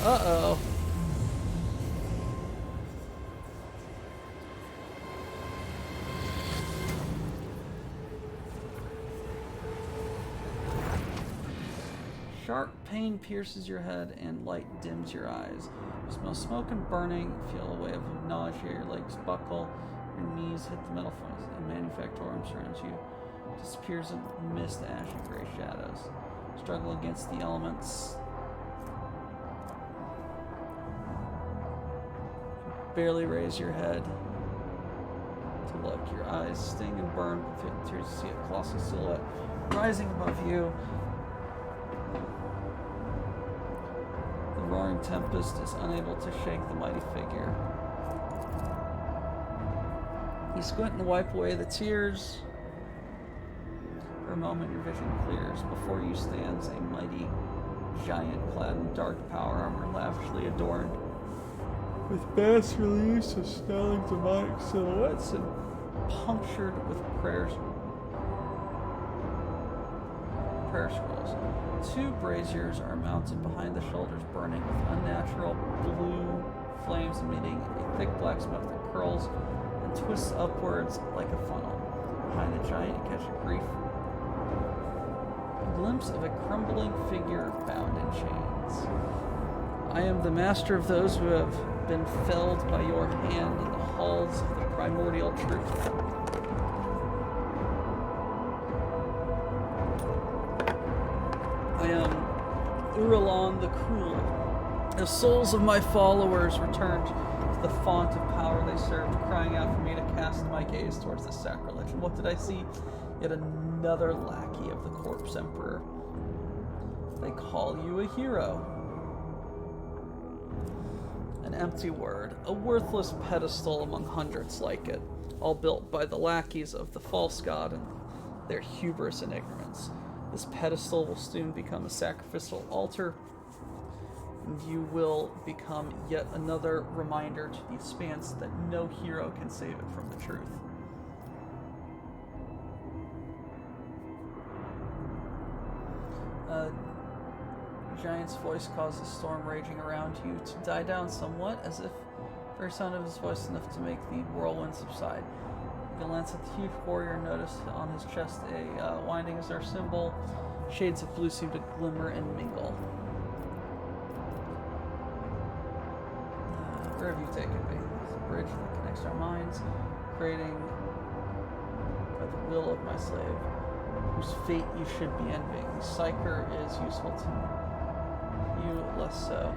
C: Uh-oh. Sharp pain pierces your head and light dims your eyes. You smell smoke and burning, feel a wave of nausea, your legs buckle, your knees hit the metal furnace, a manufactorum surrounds you. Disappears in mist, ash, and gray shadows. Struggle against the elements. Barely raise your head to look. Your eyes sting and burn with tears. You see a colossal silhouette rising above you. The roaring tempest is unable to shake the mighty figure. You squint and wipe away the tears. For a moment, your vision clears. Before you stands a mighty giant clad in dark power armor, lavishly adorned with vast reliefs of stunning demonic silhouettes and punctured with prayer scrolls. Two braziers are mounted behind the shoulders, burning with unnatural blue flames, emitting a thick black smoke that curls and twists upwards like a funnel. Behind the giant, you catch a brief glimpse of a crumbling figure bound in chains. I am the master of those who have been felled by your hand in the halls of the primordial truth. I am Uralon the Cruel. The souls of my followers returned to the font of power they served, crying out for me to cast my gaze towards the sacrilege. And what did I see? Yet another lackey of the Corpse Emperor. They call you a hero. An empty word, a worthless pedestal among hundreds like it, all built by the lackeys of the false god and their hubris and ignorance. This pedestal will soon become a sacrificial altar, and you will become yet another reminder to the expanse that no hero can save it from the truth. Giant's voice causes a storm raging around you to die down somewhat, as if the very sound of his voice enough to make the whirlwind subside. You glance at the huge warrior and notice on his chest a winding azure symbol. Shades of blue seem to glimmer and mingle. Where have you taken me? It's a bridge that connects our minds, creating by the will of my slave, whose fate you should be envying. The Psyker is useful to you, less so.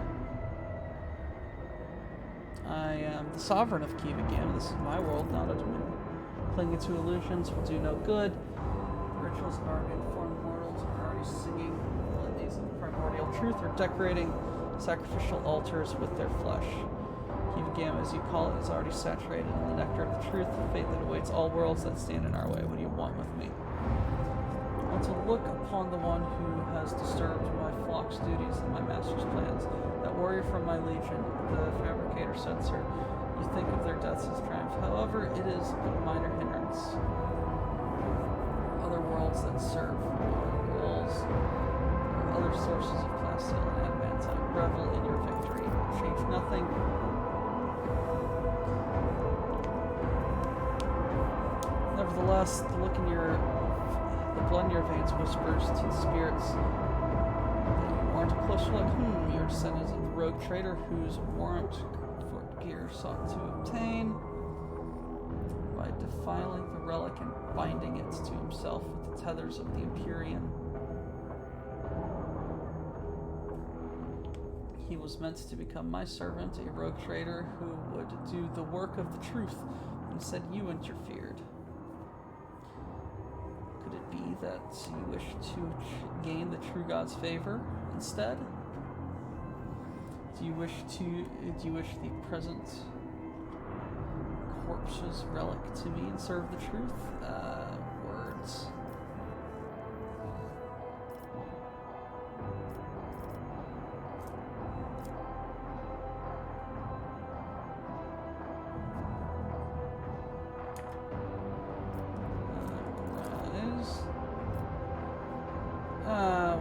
C: I am the sovereign of Kivagam. This is my world, not a dominion. Clinging to illusions will do no good. The rituals of our informed mortals are already singing melodies of primordial truth or decorating sacrificial altars with their flesh. Kivagam, as you call it, is already saturated in the nectar of the truth, the fate that awaits all worlds that stand in our way. What do you want with me? I want to look upon the one who has disturbed my flock's duties and my master's plans. That warrior from my legion, the fabricator censor. You think of their deaths as triumph. However, it is but a minor hindrance. Other worlds that serve goals, other sources of plasteel and adamantine. Revel in your victory. Change nothing. Nevertheless, the blood in your veins whispers to the spirits that you weren't a close look. You're descendants of the rogue trader whose warrant Gear sought to obtain by defiling the relic and binding it to himself with the tethers of the Empyrean. He was meant to become my servant, a rogue trader who would do the work of the truth. Instead, you interfered. Could it be that you wish to gain the true God's favor instead? Do you wish the present corpse's relic to me and serve the truth? Words.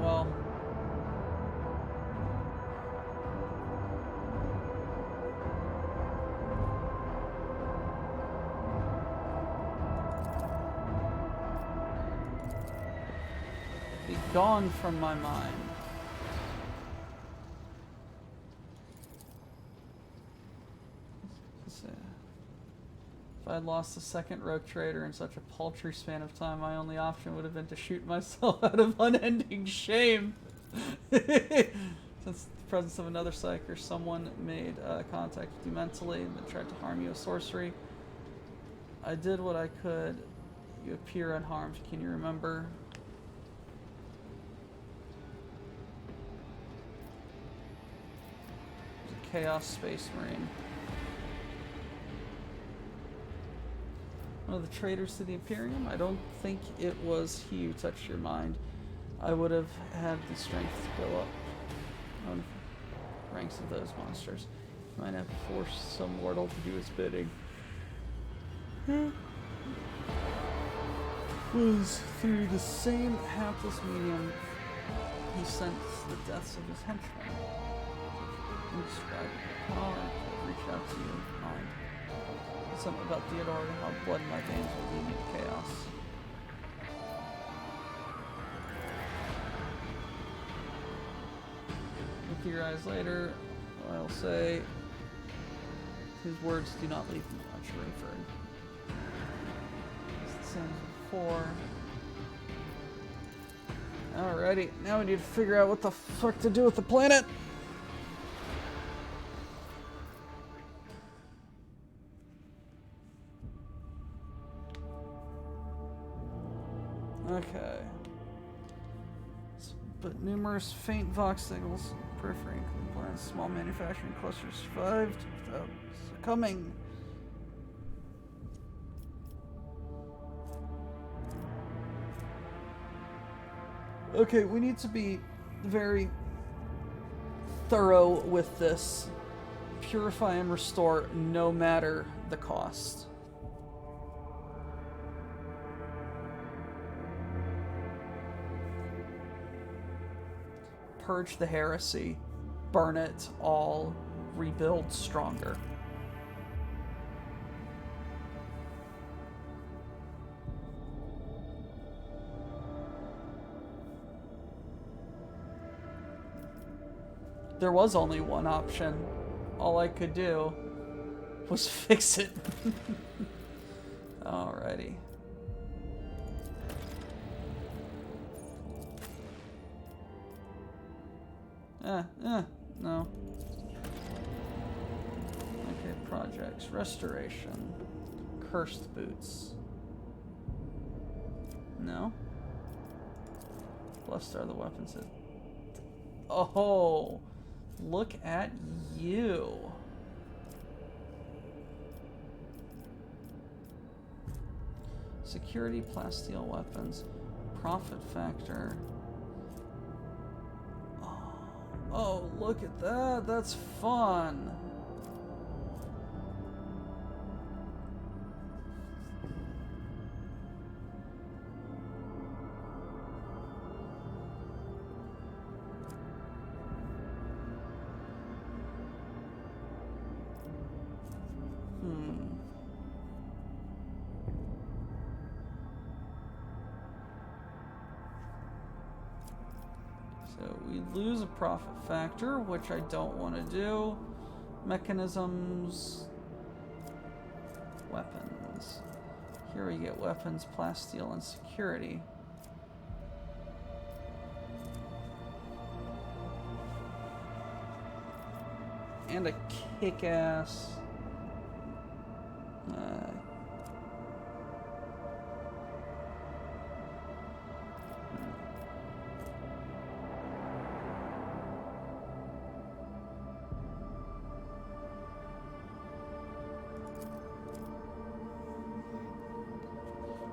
C: Well. gone from my mind. If I had lost the second rogue trader in such a paltry span of time, my only option would have been to shoot myself out of unending shame. Since the presence of another psyker, someone made contact with you mentally and then tried to harm you with sorcery. I did what I could. You appear unharmed. Can you remember? There's a Chaos Space Marine. One of the traitors to the Imperium? I don't think it was he who touched your mind. I would have had the strength to go up on ranks of those monsters. Might have forced some mortal to do his bidding. Was through the same hapless medium he sent the deaths of his henchmen. Indescribable power that reached out to you, mind. Something about Theodore and how blood in my veins will lead me to chaos. Look your eyes later, I'll say his words do not leave much room for it. It's the same as before. Alrighty, now we need to figure out what the fuck to do with the planet. Okay. But numerous faint Vox signals, periphery including plants, small manufacturing clusters survived without succumbing. Okay, we need to be very thorough with this. Purify and restore no matter the cost. Purge the heresy, burn it all, rebuild stronger. There was only one option. All I could do was fix it. Alrighty. No. Okay, projects. Restoration. Cursed boots. No. Blessed are the weapons that... Oh! Look at you! Security, plasteel weapons. Profit factor. Oh, look at that. That's fun. So we lose a profit factor, which I don't want to do. Mechanisms. Weapons. Here we get weapons, plasteel, and security. And a kick-ass...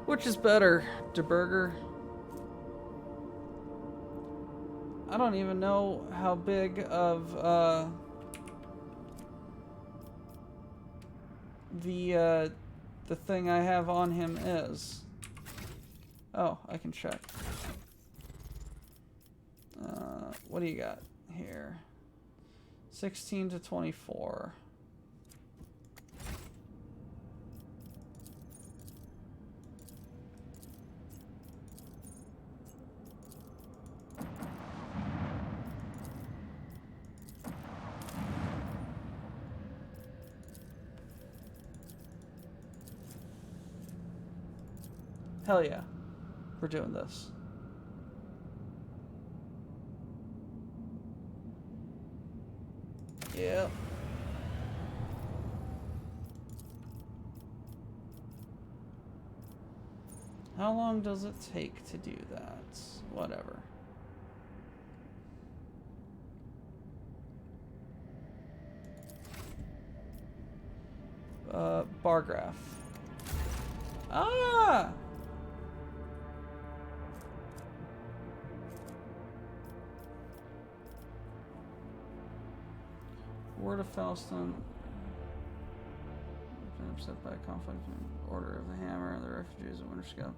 C: Which is better, DeBurger? I don't even know how big of the thing I have on him is. Oh, I can check. What do you got here? 16 to 24. Hell yeah. We're doing this. Yep. How long does it take to do that? Whatever. Bar graph. Ah! Word of Falston. Been upset by a conflict in Order of the Hammer and the refugees of Winterscope.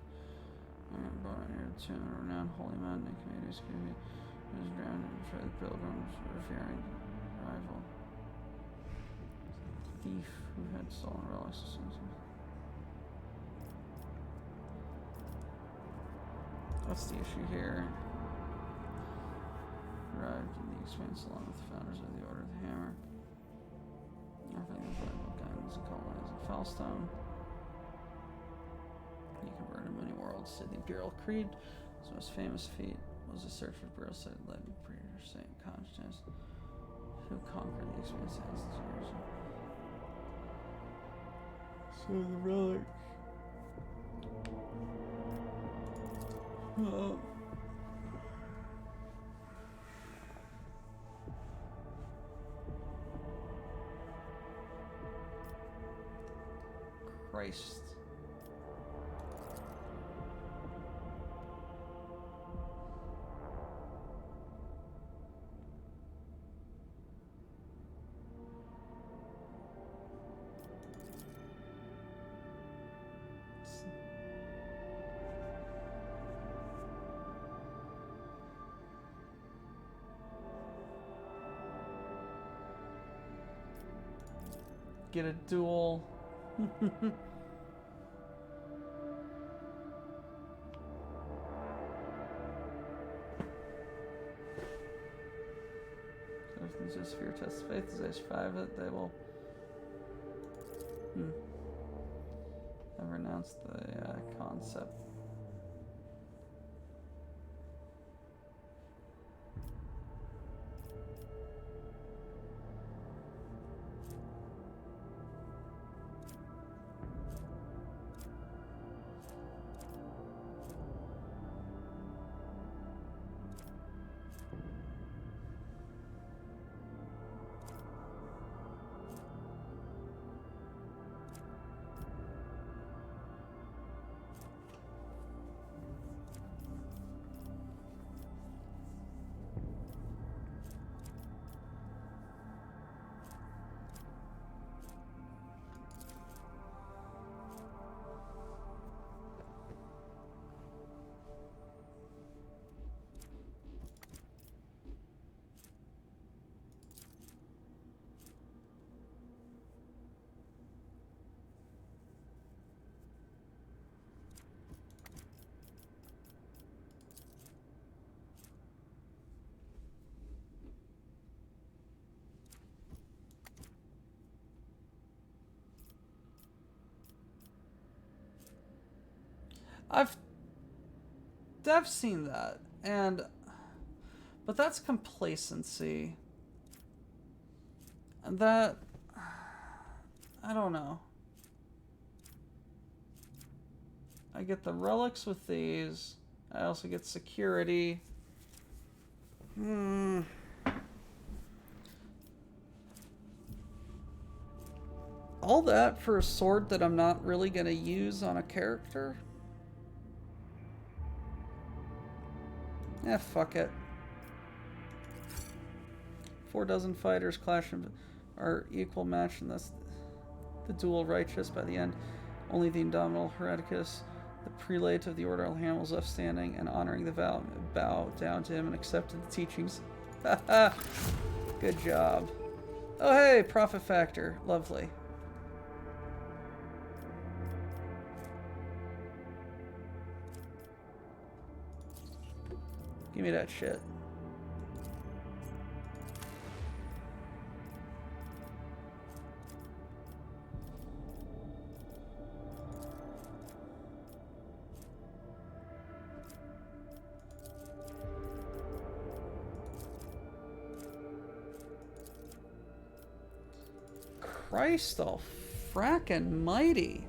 C: Brought here to renowned holy men and communities could be drowned and betray the pilgrims, fearing rival. Thief who had stolen relics. What's the issue here? Arrived in the expanse along with the founders of the Order of the Hammer. Offering the valuable guns and colonizing Falstone. He converted many worlds to the Imperial Creed. His most famous feat was the search for Burial Site led by St. Constance, who conquered the expanse as years. So the relic. Christ. Get a duel. If the sphere tests faith, as age 5 it, they will have renounced the concept. I've seen that, but that's complacency, and that, I don't know. I get the relics with these. I also get security. All that for a sword that I'm not really gonna use on a character? Fuck it. 4 dozen fighters clashing are equal match, and that's the duel righteous. By the end, only the indomitable Hereticus, the prelate of the Order of Hammer, was left standing, and honoring the vow, bowed down to him and accepted the teachings. Good job. Oh hey, profit factor. Lovely. Give me that shit. Christ all frackin' mighty.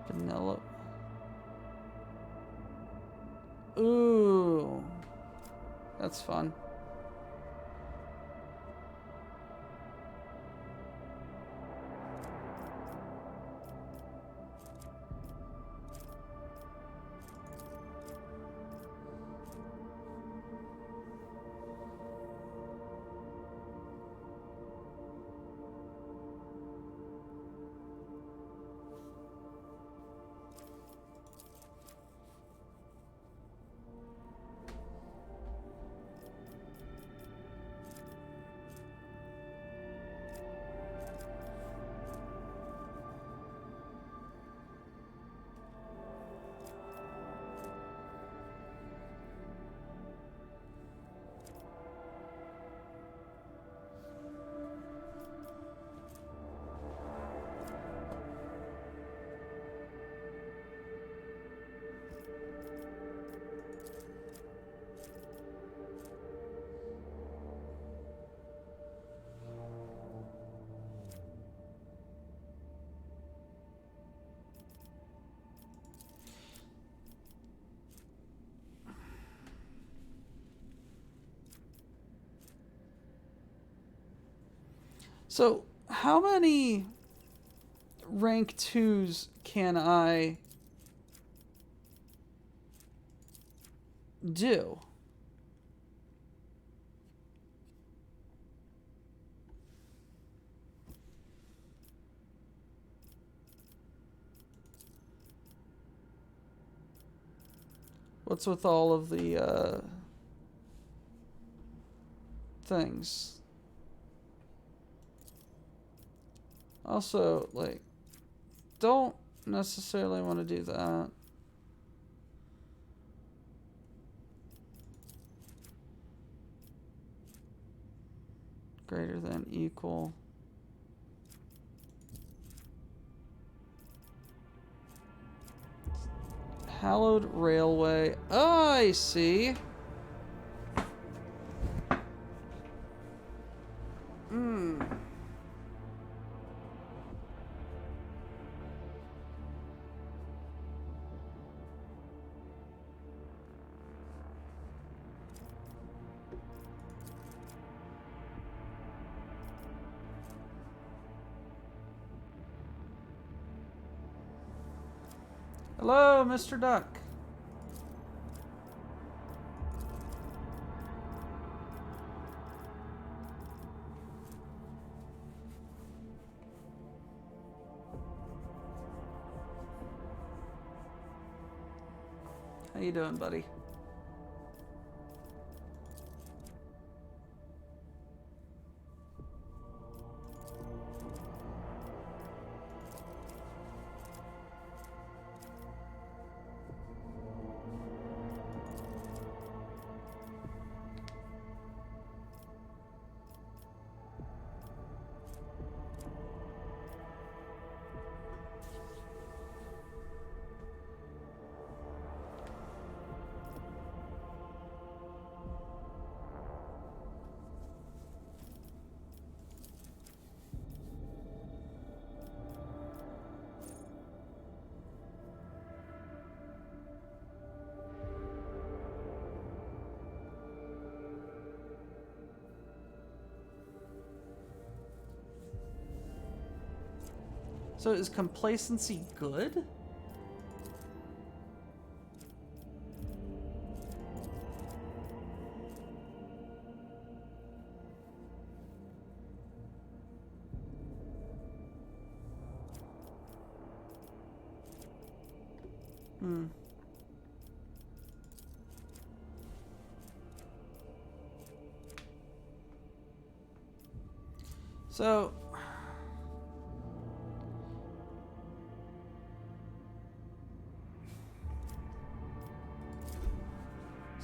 C: Vanilla. Ooh. That's fun. So, how many rank 2s can I do? What's with all of the things? Also, like, don't necessarily want to do that. Greater than, equal. Hallowed Railway. Oh, I see. Hello, Mr. Duck. How you doing, buddy? So is complacency good? So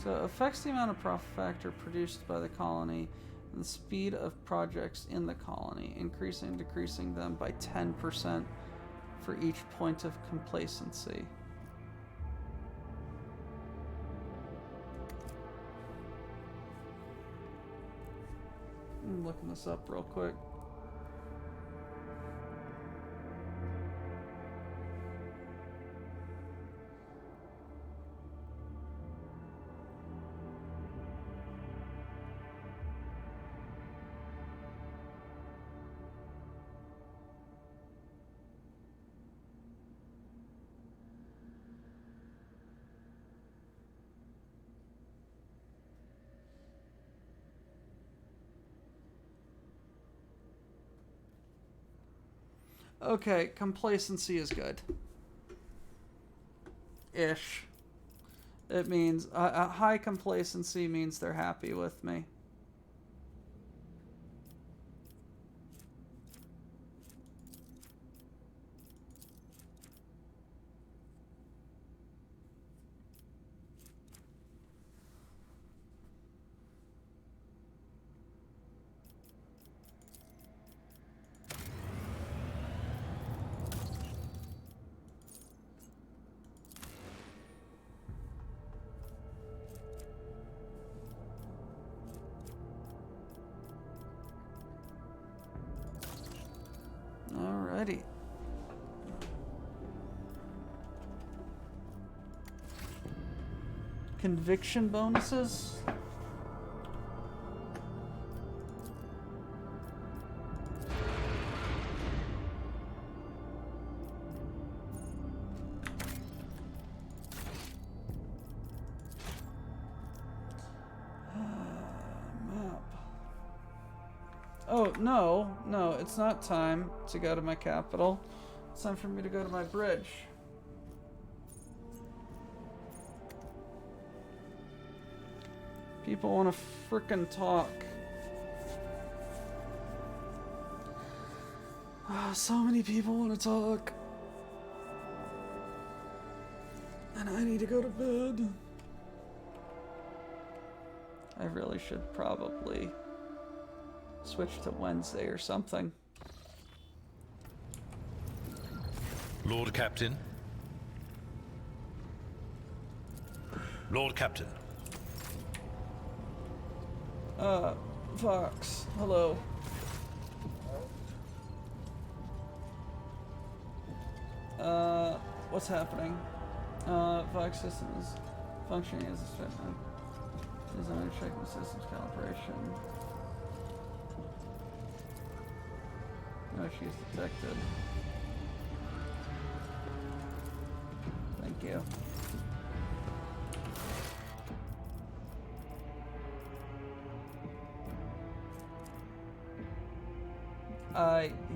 C: affects the amount of profit factor produced by the colony and the speed of projects in the colony, increasing and decreasing them by 10% for each point of complacency. I'm looking this up real quick. Okay, complacency is good. Ish. It means a high complacency means they're happy with me. Alrighty. Conviction bonuses. Oh, no, it's not time to go to my capital. It's time for me to go to my bridge. People want to frickin' talk. So many people want to talk. And I need to go to bed. I really should probably switch to Wednesday or something.
D: Lord Captain. Lord Captain.
C: Vox, hello. What's happening? Vox system is functioning as expected. Is under checking systems calibration. No, she's detected. Thank you.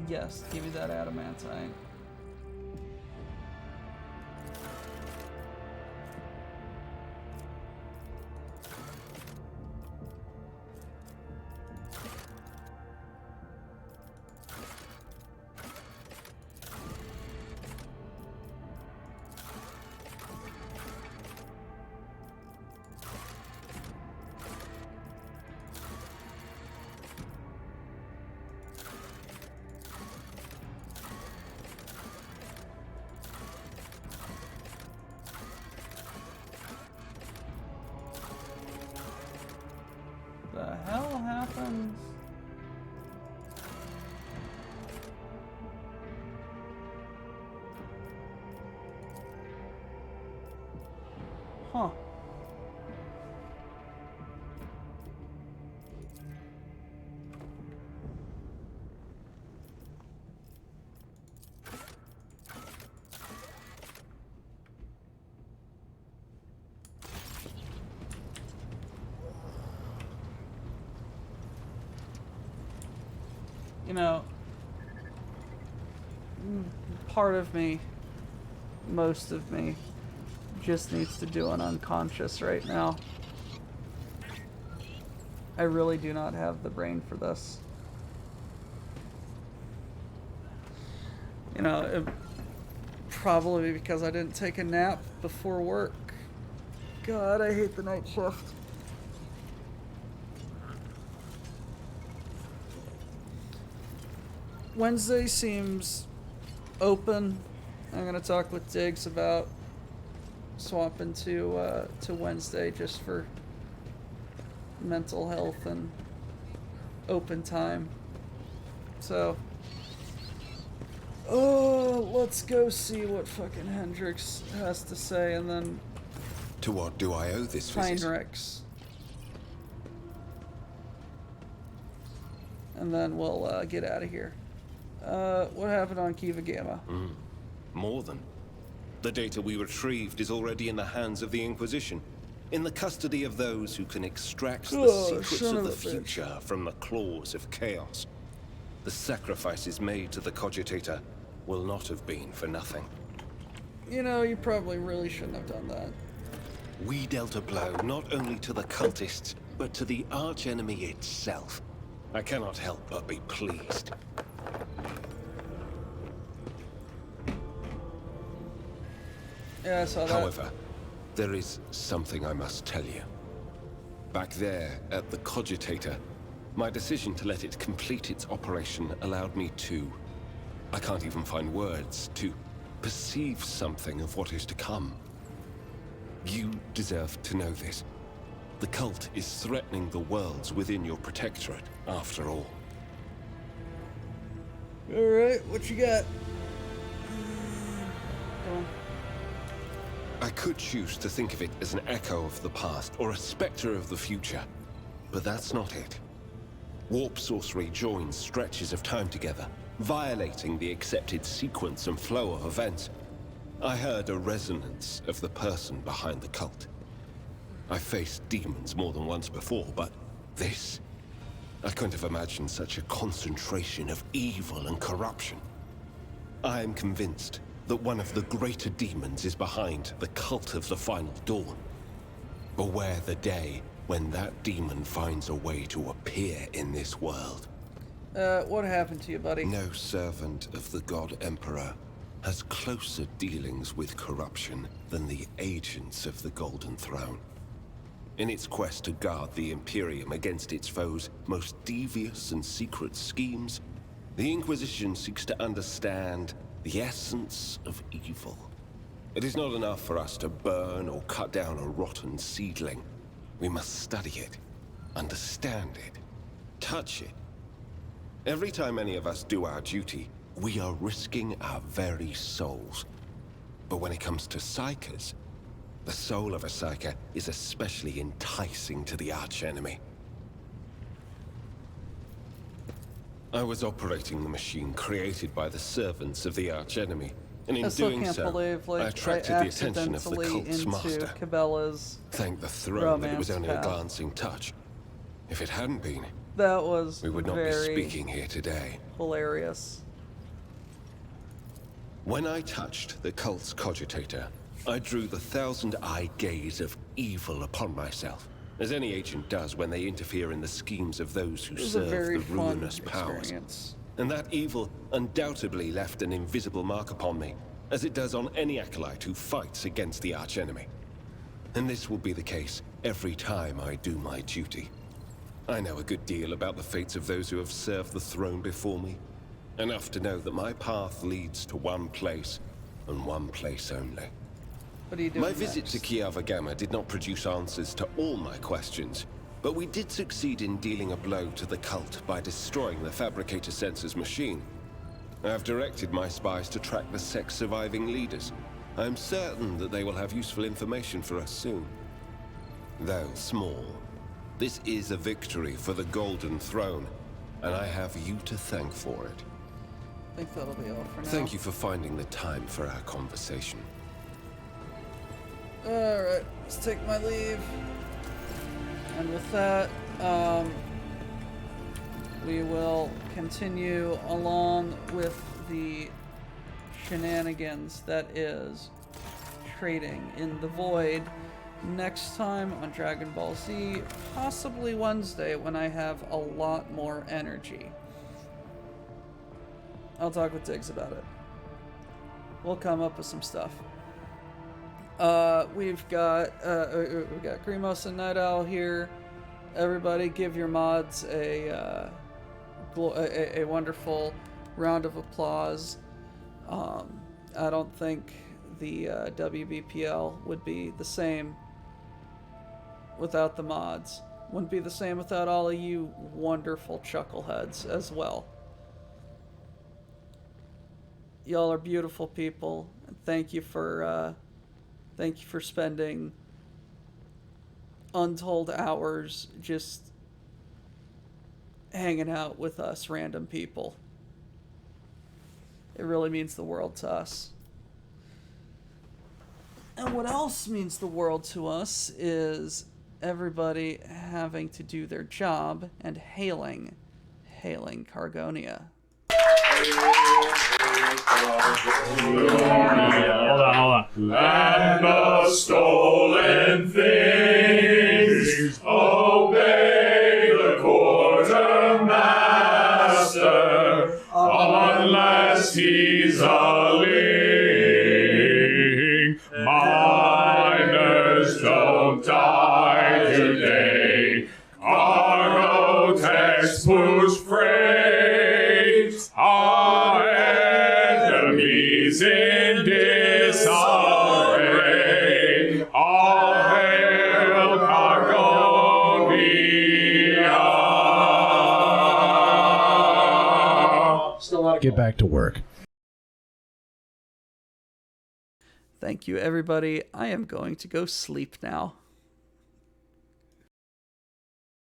C: Yes, give me that adamantine. The hell happens? Huh. You know, part of me, most of me, just needs to do an unconscious right now. I really do not have the brain for this. You know, probably because I didn't take a nap before work. God, I hate the night shift. Wednesday seems open. I'm gonna talk with Diggs about swapping to Wednesday just for mental health and open time. So, let's go see what fucking Hendrix has to say, and then
E: To what do I owe this visit?
C: Heinrichs. And then we'll get out of here. What happened on Kiva Gamma?
E: More than. The data we retrieved is already in the hands of the Inquisition, in the custody of those who can extract the secrets
C: son
E: of the
C: of a bitch.
E: future from the claws of chaos. The sacrifices made to the Cogitator will not have been for nothing.
C: You know, you probably really shouldn't have done that.
E: We dealt a blow not only to the cultists, but to the archenemy itself. I cannot help but be pleased.
C: Yeah, I saw that.
E: However, there is something I must tell you. Back there at the Cogitator, my decision to let it complete its operation allowed me to... I can't even find words, to perceive something of what is to come. You deserve to know this. The cult is threatening the worlds within your protectorate, after all.
C: Alright, what you got? Go on.
E: I could choose to think of it as an echo of the past, or a specter of the future. But that's not it. Warp sorcery joins stretches of time together, violating the accepted sequence and flow of events. I heard a resonance of the person behind the cult. I faced demons more than once before, but this... I couldn't have imagined such a concentration of evil and corruption. I am convinced that one of the greater demons is behind the cult of the Final Dawn. Beware the day when that demon finds a way to appear in this world.
C: What happened to you, buddy?
E: No servant of the God Emperor has closer dealings with corruption than the agents of the Golden Throne. In its quest to guard the Imperium against its foes' most devious and secret schemes, the Inquisition seeks to understand the essence of evil. It is not enough for us to burn or cut down a rotten seedling. We must study it, understand it, touch it. Every time any of us do our duty, we are risking our very souls. But when it comes to Psykers, the soul of a Psyker is especially enticing to the archenemy. I was operating the machine created by the servants of the archenemy, and in
C: I still
E: doing
C: can't
E: so,
C: believe, like,
E: I attracted the
C: I
E: attention of the
C: accidentally
E: cult's
C: into
E: master.
C: Cabela's.
E: Thank the throne that it was
C: romance
E: only
C: path.
E: a glancing touch. If it hadn't been,
C: That was
E: we would not
C: very
E: be speaking here today.
C: hilarious.
E: When I touched the cult's cogitator, I drew the thousand-eyed gaze of evil upon myself, as any agent does when they interfere in the schemes of those who
C: It was a
E: serve
C: very
E: the
C: fun
E: ruinous powers.
C: experience.
E: And that evil undoubtedly left an invisible mark upon me, as it does on any acolyte who fights against the archenemy. And this will be the case every time I do my duty. I know a good deal about the fates of those who have served the throne before me. Enough to know that my path leads to one place, and one place only.
C: What are you doing
E: My visit
C: next?
E: to Kiava Gamma did not produce answers to all my questions, but we did succeed in dealing a blow to the cult by destroying the Fabricator Sensor's machine. I have directed my spies to track the sect's surviving leaders. I am certain that they will have useful information for us soon. Though small, this is a victory for the Golden Throne, and I have you to thank for it.
C: I think that'll be all for now.
E: Thank you for finding the time for our conversation.
C: Alright, let's take my leave. And with that, we will continue along with the shenanigans that is trading in the void next time on Dragon Ball Z, possibly Wednesday when I have a lot more energy. I'll talk with Diggs about it. We'll come up with some stuff. We've got Grimos and Night Owl here. Everybody, give your mods a wonderful round of applause. I don't think the WBPL would be the same without the mods. Wouldn't be the same without all of you wonderful chuckleheads as well. Y'all are beautiful people. Thank you for spending untold hours just hanging out with us random people. It really means the world to us. And what else means the world to us is everybody having to do their job and hailing Cargonia.
D: Hold on.
A: And the stolen things obey the quartermaster unless he's a ling. Miners don't die today. Cargo techs push freight. Our enemies in disarray. All hail Cargonia.
I: Get back to work.
C: Thank you, everybody. I am going to go sleep now.